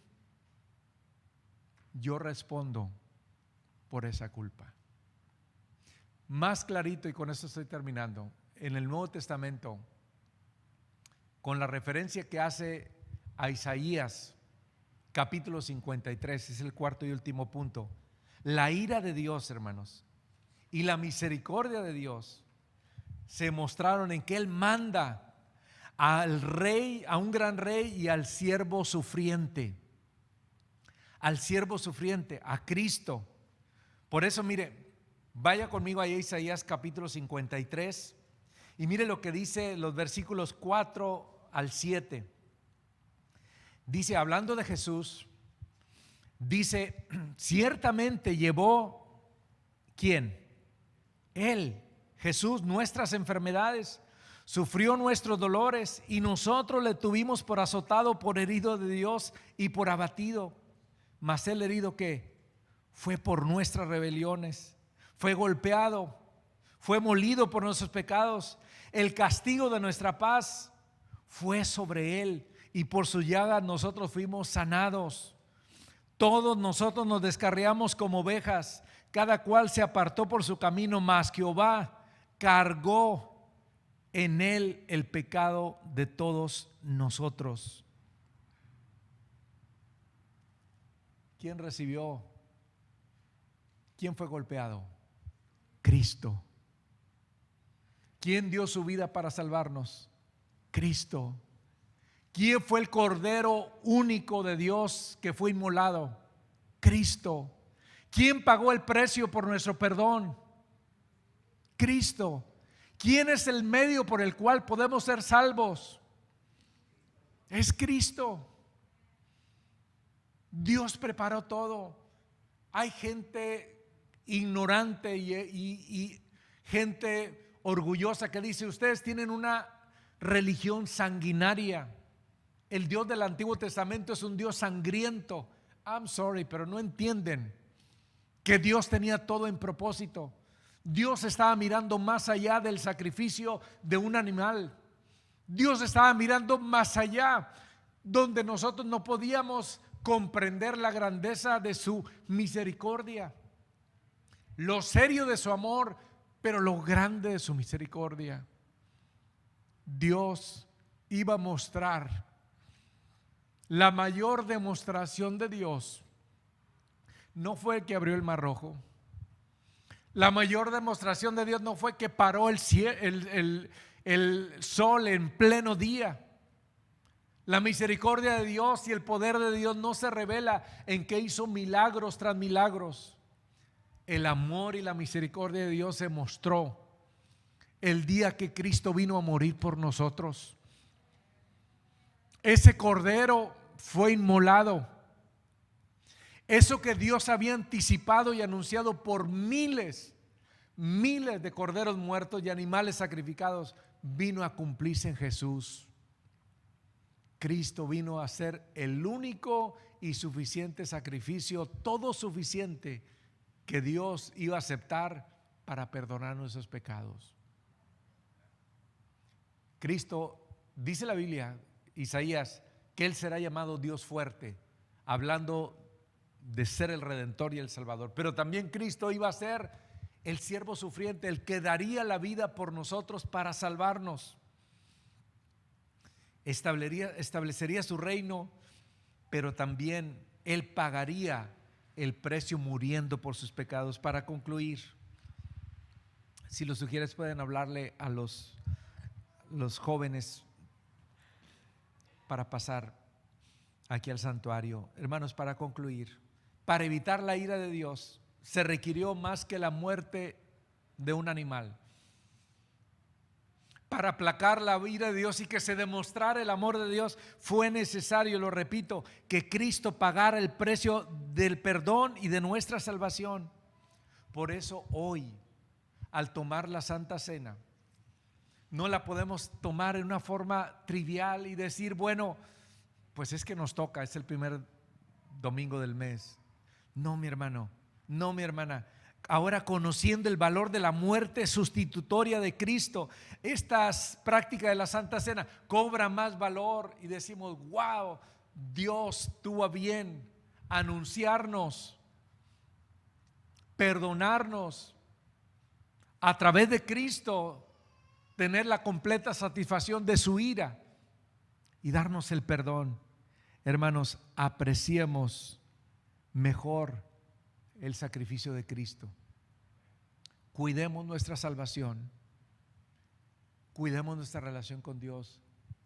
Yo respondo por esa culpa. Más clarito, y con esto estoy terminando, en el Nuevo Testamento, con la referencia que hace a Isaías capítulo 53, es el cuarto y último punto. La ira de Dios, hermanos, y la misericordia de Dios se mostraron en que Él manda al rey, a un gran rey, y al siervo sufriente. Al siervo sufriente, a Cristo. Por eso, mire, vaya conmigo a Isaías capítulo 53 y mire lo que dice los versículos 4 al 7. Dice, hablando de Jesús, dice: ciertamente llevó, ¿quién? Él, Jesús, nuestras enfermedades, sufrió nuestros dolores, y nosotros le tuvimos por azotado, por herido de Dios y por abatido. Mas el herido, ¿qué? Fue por nuestras rebeliones, fue golpeado, fue molido por nuestros pecados. El castigo de nuestra paz fue sobre él, y por su llaga nosotros fuimos sanados. Todos nosotros nos descarriamos como ovejas, cada cual se apartó por su camino, mas Jehová cargó en él el pecado de todos nosotros. ¿Quién recibió? ¿Quién fue golpeado? Cristo. ¿Quién dio su vida para salvarnos? Cristo. ¿Quién fue el Cordero único de Dios que fue inmolado? Cristo. ¿Quién pagó el precio por nuestro perdón? Cristo. ¿Quién es el medio por el cual podemos ser salvos? Es Cristo. Dios preparó todo. Hay gente ignorante y gente orgullosa que dice: ustedes tienen una religión sanguinaria. El Dios del Antiguo Testamento es un Dios sangriento. I'm sorry, pero no entienden que Dios tenía todo en propósito. Dios estaba mirando más allá del sacrificio de un animal. Dios estaba mirando más allá, donde nosotros no podíamos comprender la grandeza de su misericordia, lo serio de su amor, pero lo grande de su misericordia. Dios iba a mostrar la mayor demostración de Dios. No fue el que abrió el Mar Rojo. La mayor demostración de Dios no fue que paró el sol en pleno día. La misericordia de Dios y el poder de Dios no se revela en que hizo milagros tras milagros. El amor y la misericordia de Dios se mostró el día que Cristo vino a morir por nosotros. Ese cordero fue inmolado. Eso que Dios había anticipado y anunciado por miles de corderos muertos y animales sacrificados, vino a cumplirse en Jesús. Cristo vino a ser el único y suficiente sacrificio, todo suficiente, que Dios iba a aceptar para perdonar nuestros pecados. Cristo, dice la Biblia, Isaías, que Él será llamado Dios fuerte, hablando de ser el Redentor y el Salvador. Pero también Cristo iba a ser el siervo sufriente, el que daría la vida por nosotros para salvarnos. Establecería su reino, pero también Él pagaría el precio muriendo por sus pecados. Para concluir, si lo sugieres, pueden hablarle a los jóvenes para pasar aquí al santuario. Hermanos, para concluir, para evitar la ira de Dios se requirió más que la muerte de un animal. Para aplacar la ira de Dios y que se demostrara el amor de Dios, fue necesario, lo repito, que Cristo pagara el precio del perdón y de nuestra salvación. Por eso hoy, al tomar la Santa Cena, no la podemos tomar en una forma trivial y decir, bueno, pues es que nos toca, es el primer domingo del mes. No, mi hermano, no, mi hermana. Ahora, conociendo el valor de la muerte sustitutoria de Cristo, estas prácticas de la Santa Cena cobran más valor y decimos, wow, Dios tuvo a bien anunciarnos, perdonarnos, a través de Cristo tener la completa satisfacción de su ira y darnos el perdón. Hermanos, apreciemos mejor el sacrificio de Cristo. Cuidemos nuestra salvación, cuidemos nuestra relación con Dios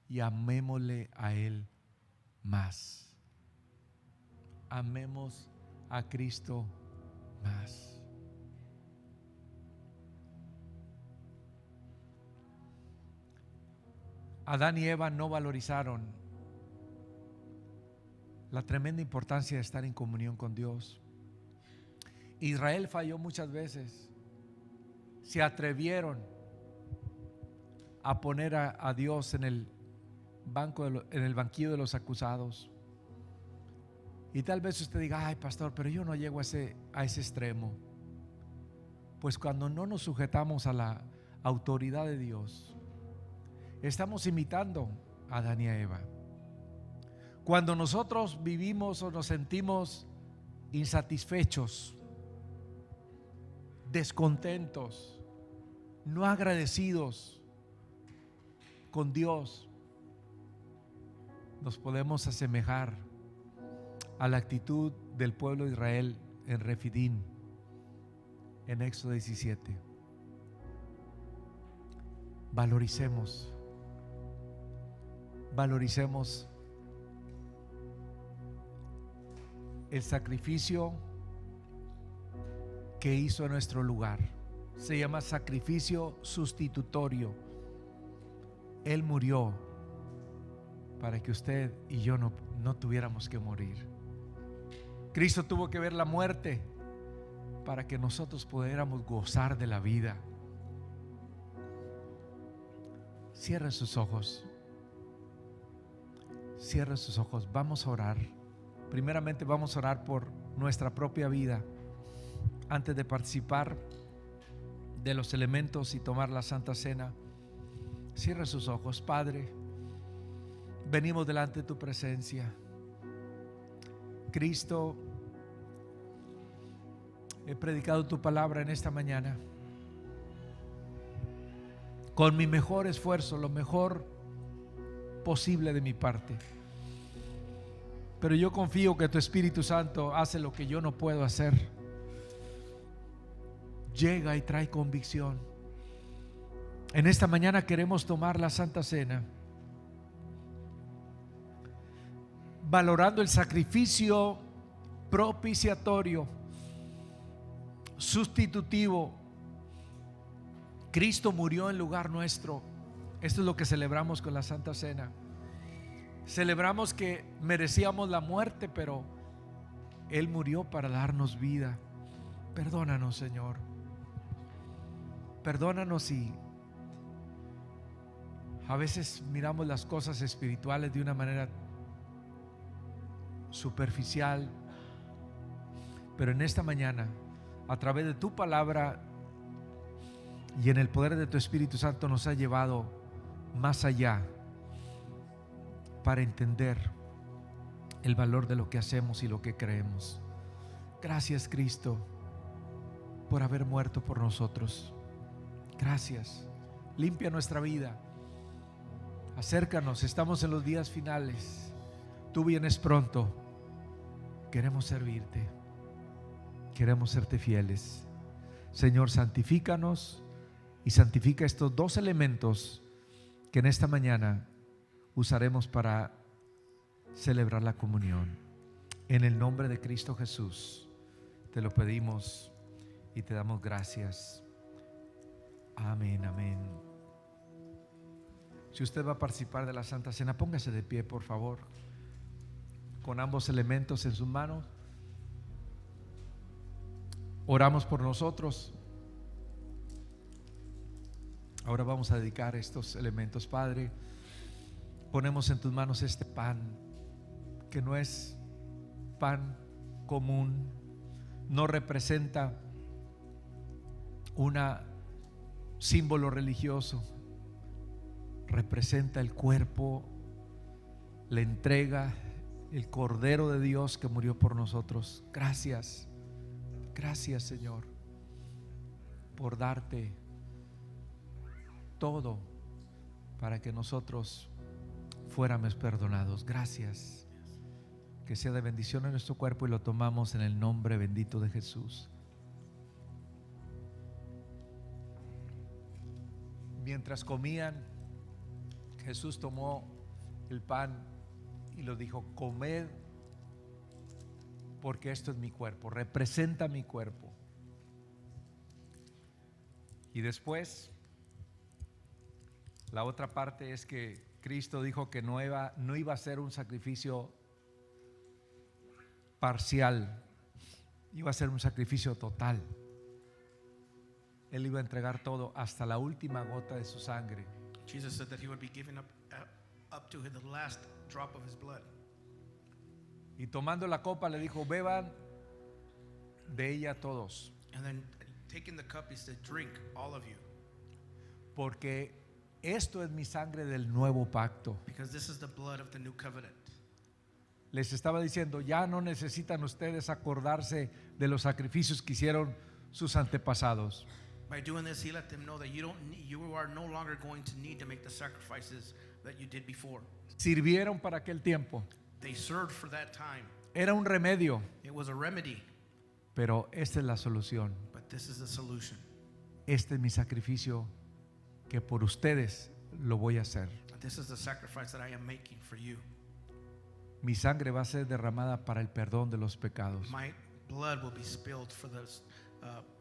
y amémosle a Él más. Amemos a Cristo más. Adán y Eva no valorizaron la tremenda importancia de estar en comunión con Dios. Israel falló muchas veces. Se atrevieron a poner a Dios en el banquillo de los acusados. Y tal vez usted diga, ay pastor, pero yo no llego a ese extremo. Pues cuando no nos sujetamos a la autoridad de Dios, estamos imitando a Adán y a Eva. Cuando nosotros vivimos o nos sentimos insatisfechos, descontentos, no agradecidos con Dios, nos podemos asemejar a la actitud del pueblo de Israel en Refidim, en Éxodo 17. Valoricemos el sacrificio que hizo en nuestro lugar. Se llama sacrificio sustitutorio. Él murió para que usted y yo no tuviéramos que morir. Cristo tuvo que ver la muerte para que nosotros pudiéramos gozar de la vida. Cierre sus ojos. Cierre sus ojos. Vamos a orar. Primeramente vamos a orar por nuestra propia vida antes de participar de los elementos y tomar la Santa Cena. Cierre sus ojos. Padre, venimos delante de tu presencia. Cristo, he predicado tu palabra en esta mañana con mi mejor esfuerzo, lo mejor posible de mi parte. Pero yo confío que tu Espíritu Santo hace lo que yo no puedo hacer. Llega y trae convicción. En esta mañana queremos tomar la Santa Cena, valorando el sacrificio propiciatorio, sustitutivo. Cristo murió en lugar nuestro. Esto es lo que celebramos con la Santa Cena. Celebramos que merecíamos la muerte, pero Él murió para darnos vida. Perdónanos, Señor. Perdónanos si a veces miramos las cosas espirituales de una manera superficial, pero en esta mañana, a través de tu palabra y en el poder de tu Espíritu Santo, nos ha llevado más allá para entender el valor de lo que hacemos y lo que creemos. Gracias, Cristo, por haber muerto por nosotros. Gracias. Limpia nuestra vida. Acércanos, estamos en los días finales. Tú vienes pronto. Queremos servirte. Queremos serte fieles. Señor, santifícanos y santifica estos dos elementos que en esta mañana usaremos para celebrar la comunión. En el nombre de Cristo Jesús te lo pedimos y te damos gracias. Amén, amén. Si usted va a participar de la Santa Cena, póngase de pie, por favor, con ambos elementos en sus manos. Oramos por nosotros. Ahora vamos a dedicar estos elementos. Padre, ponemos en tus manos este pan, que no es pan común, no representa un símbolo religioso, representa el cuerpo, la entrega, el Cordero de Dios que murió por nosotros. Gracias, gracias, Señor, por darte todo para que nosotros fuéramos perdonados. Gracias. Que sea de bendición en nuestro cuerpo, y lo tomamos en el nombre bendito de Jesús. Mientras comían, Jesús tomó el pan y lo dijo: comed, porque esto es mi cuerpo, representa mi cuerpo. Y después, la otra parte es que Cristo dijo que no iba a ser un sacrificio parcial, iba a ser un sacrificio total. Él iba a entregar todo hasta la última gota de su sangre. Jesus said that he would be giving up to the last drop of his blood. Y tomando la copa le dijo: beban de ella todos, And then taking the cup, he said, drink, all of you, porque esto es mi sangre del nuevo pacto. because this is the blood of the new covenant. Les estaba diciendo: ya no necesitan ustedes acordarse de los sacrificios que hicieron sus antepasados. By doing this, he let them know that you are no longer going to need to make the sacrifices that you did before. Sirvieron para aquel tiempo, They served for that time. era un remedio, It was a remedy, pero esta es la solución. but this is the solution. Este es mi sacrificio, que por ustedes lo voy a hacer. This is the sacrifice that I am making for you. Mi sangre va a ser derramada para el perdón de los pecados. My blood will be spilled for the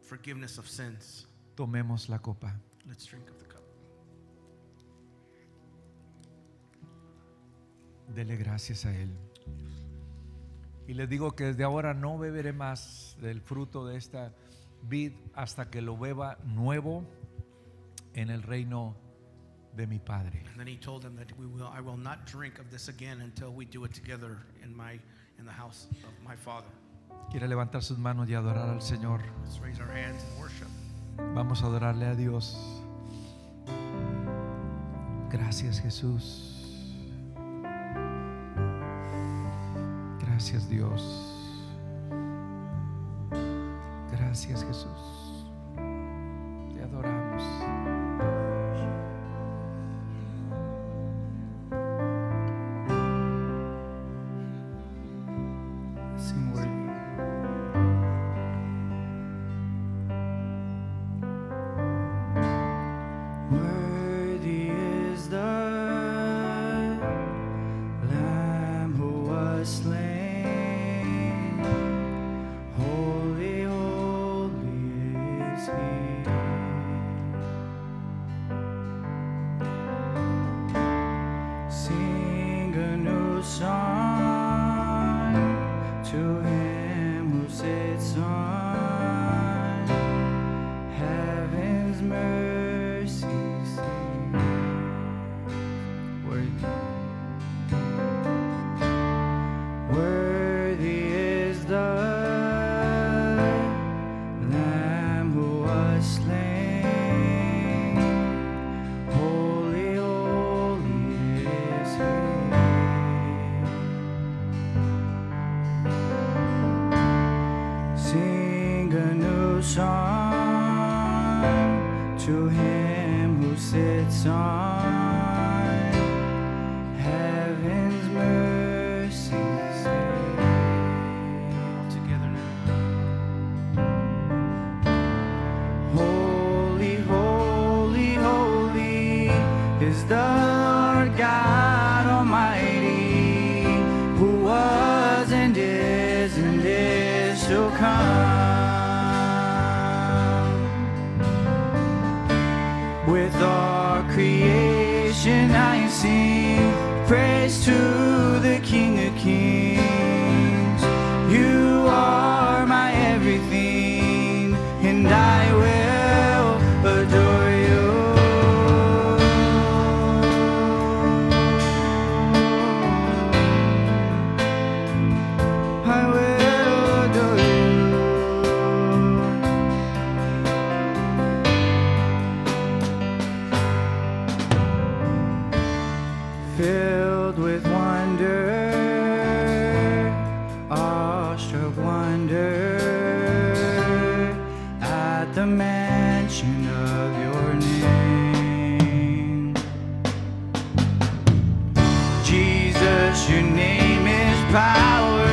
forgiveness of sins. Tomemos la copa. Let's drink of the cup. Dele gracias a Él. Y les digo que desde ahora no beberé más del fruto de esta vid hasta que lo beba nuevo en el reino de mi Padre. And then he told them that I will not drink of this again until we do it together in the house of my Father. Quiere levantar sus manos y adorar al Señor. Let's raise our hands and worship. Vamos a adorarle a Dios. Gracias, Jesús. Gracias, Dios. Gracias, Jesús. Te adoramos. Sing worthy. Worthy is the Lamb who was slain. Holy, holy is He. Sing a new song to Him who sits on heaven's mercy seat. Worthy is the Lamb who was slain. Holy, holy is He. Sing a new song to Him who sits on heaven's mercy seat. All together now. Holy, holy, holy is the Lord God Almighty, who was and is to come. creation I sing praise to the King of Kings. You are my everything, and I will adore you. I will adore you. Filled with wonder, awestruck wonder at the mention of your name. Jesus, your name is power,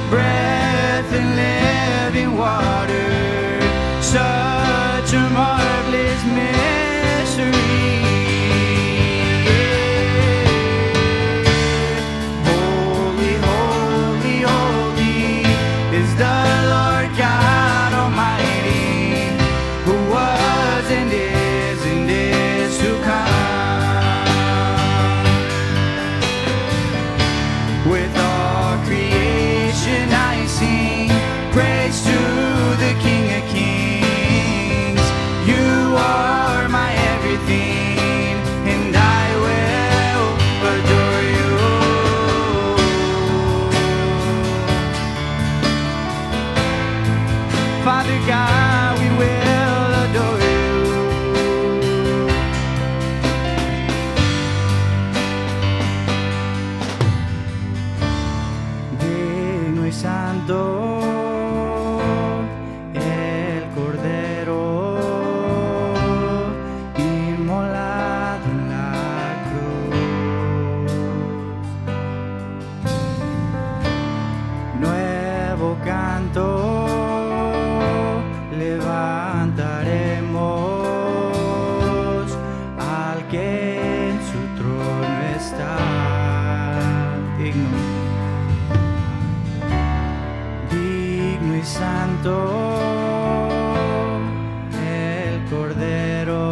breath and living water, such a marvelous mystery. Holy, holy, holy is the Lord God Almighty, who was and is to come. With all creation I sing praise to the King of Kings. You are my everything, and I will adore you. Father God, we will adore you. Digno y santo el Cordero inmolado en la cruz. Nuevo canto levantaremos al que en su trono está. Digno y santo el Cordero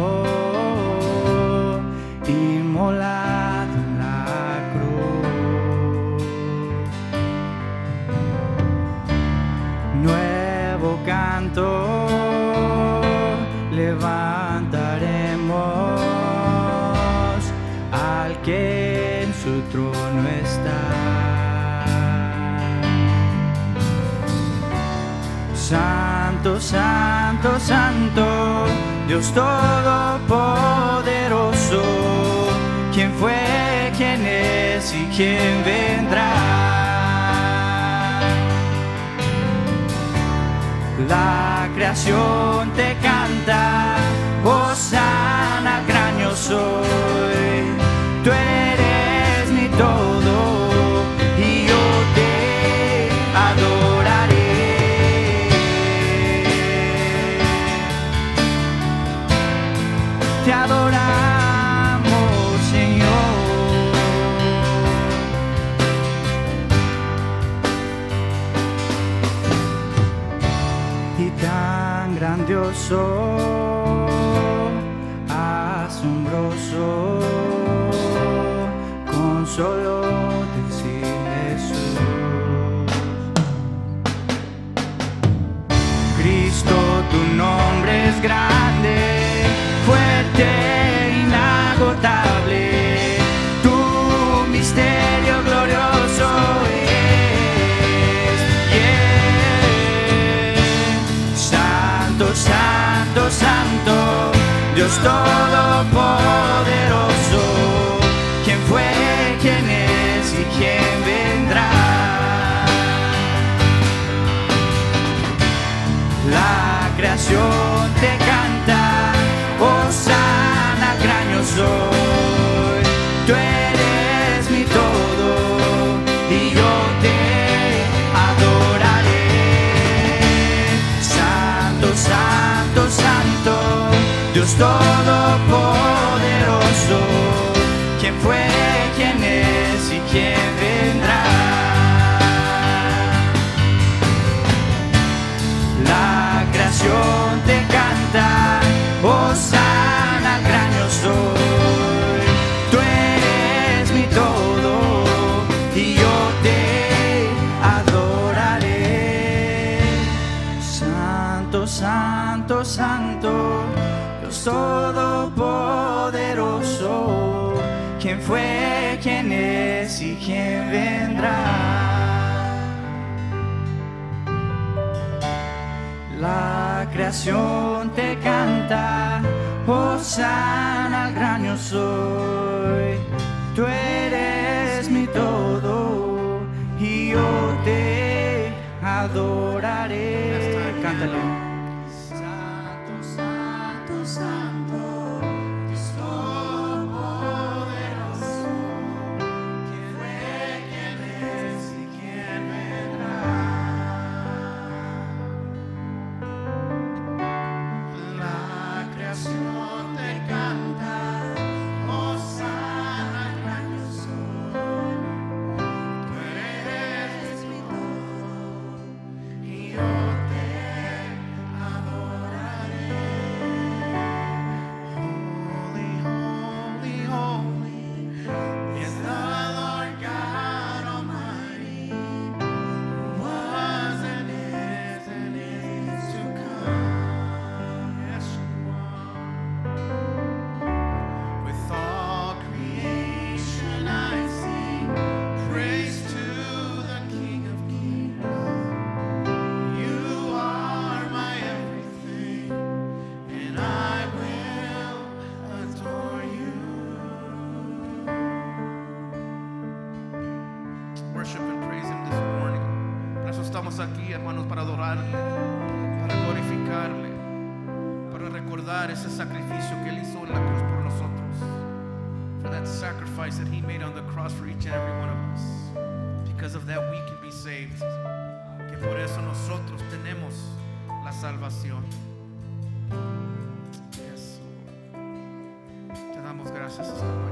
inmolado en la cruz. Nuevo canto levantaremos al que en su trono está. Santo, santo, santo, Dios todopoderoso, ¿quién fue, quién es y quién vendrá? La creación te canta, Hosana, gran yo soy. Tú eres mi todo y yo te adoraré. Te adoramos, Señor. Y tan grandioso, asombroso, con solo decir Jesús. Cristo, tu nombre es grande, fuerte, inagotable, tu misterio glorioso es. Santo, santo, santo, Dios todopoderoso, ¿quién fue, quién es y quién vendrá? La creación te canta, Hosana, gran yo soy. Tú eres mi todo y yo te adoraré. Santo, santo, santo, Dios todopoderoso, ¿quién fue, quién es y quién vendrá? La creación te canta, Hosana, gran yo soy. todopoderoso, quién fue, quién es y quién vendrá. La creación te canta, Hosana al gran yo soy. Tú eres mi todo y yo te adoraré. Cántale. Santo, santo, santo, Dios todopoderoso, quién fue, quién es y quién vendrá. La creación te canta, Hosana al gran yo soy. Tú eres mi todo y yo te adoraré. Holy, holy, holy is the Lord God Almighty, who was and is to come. Yes, you are. With all creation I sing praise to the King of Kings. You are my everything, and I will adore you. Worship and praise Him this morning. Por eso estamos aquí, hermanos, para adorarle, para glorificarle, para recordar ese sacrificio que Él hizo en la cruz por nosotros. For that sacrifice that He made on the cross for each and every one of us. Because of that we can be saved. Que por eso nosotros tenemos la salvación. Yes, Lord. Te damos gracias esta noche.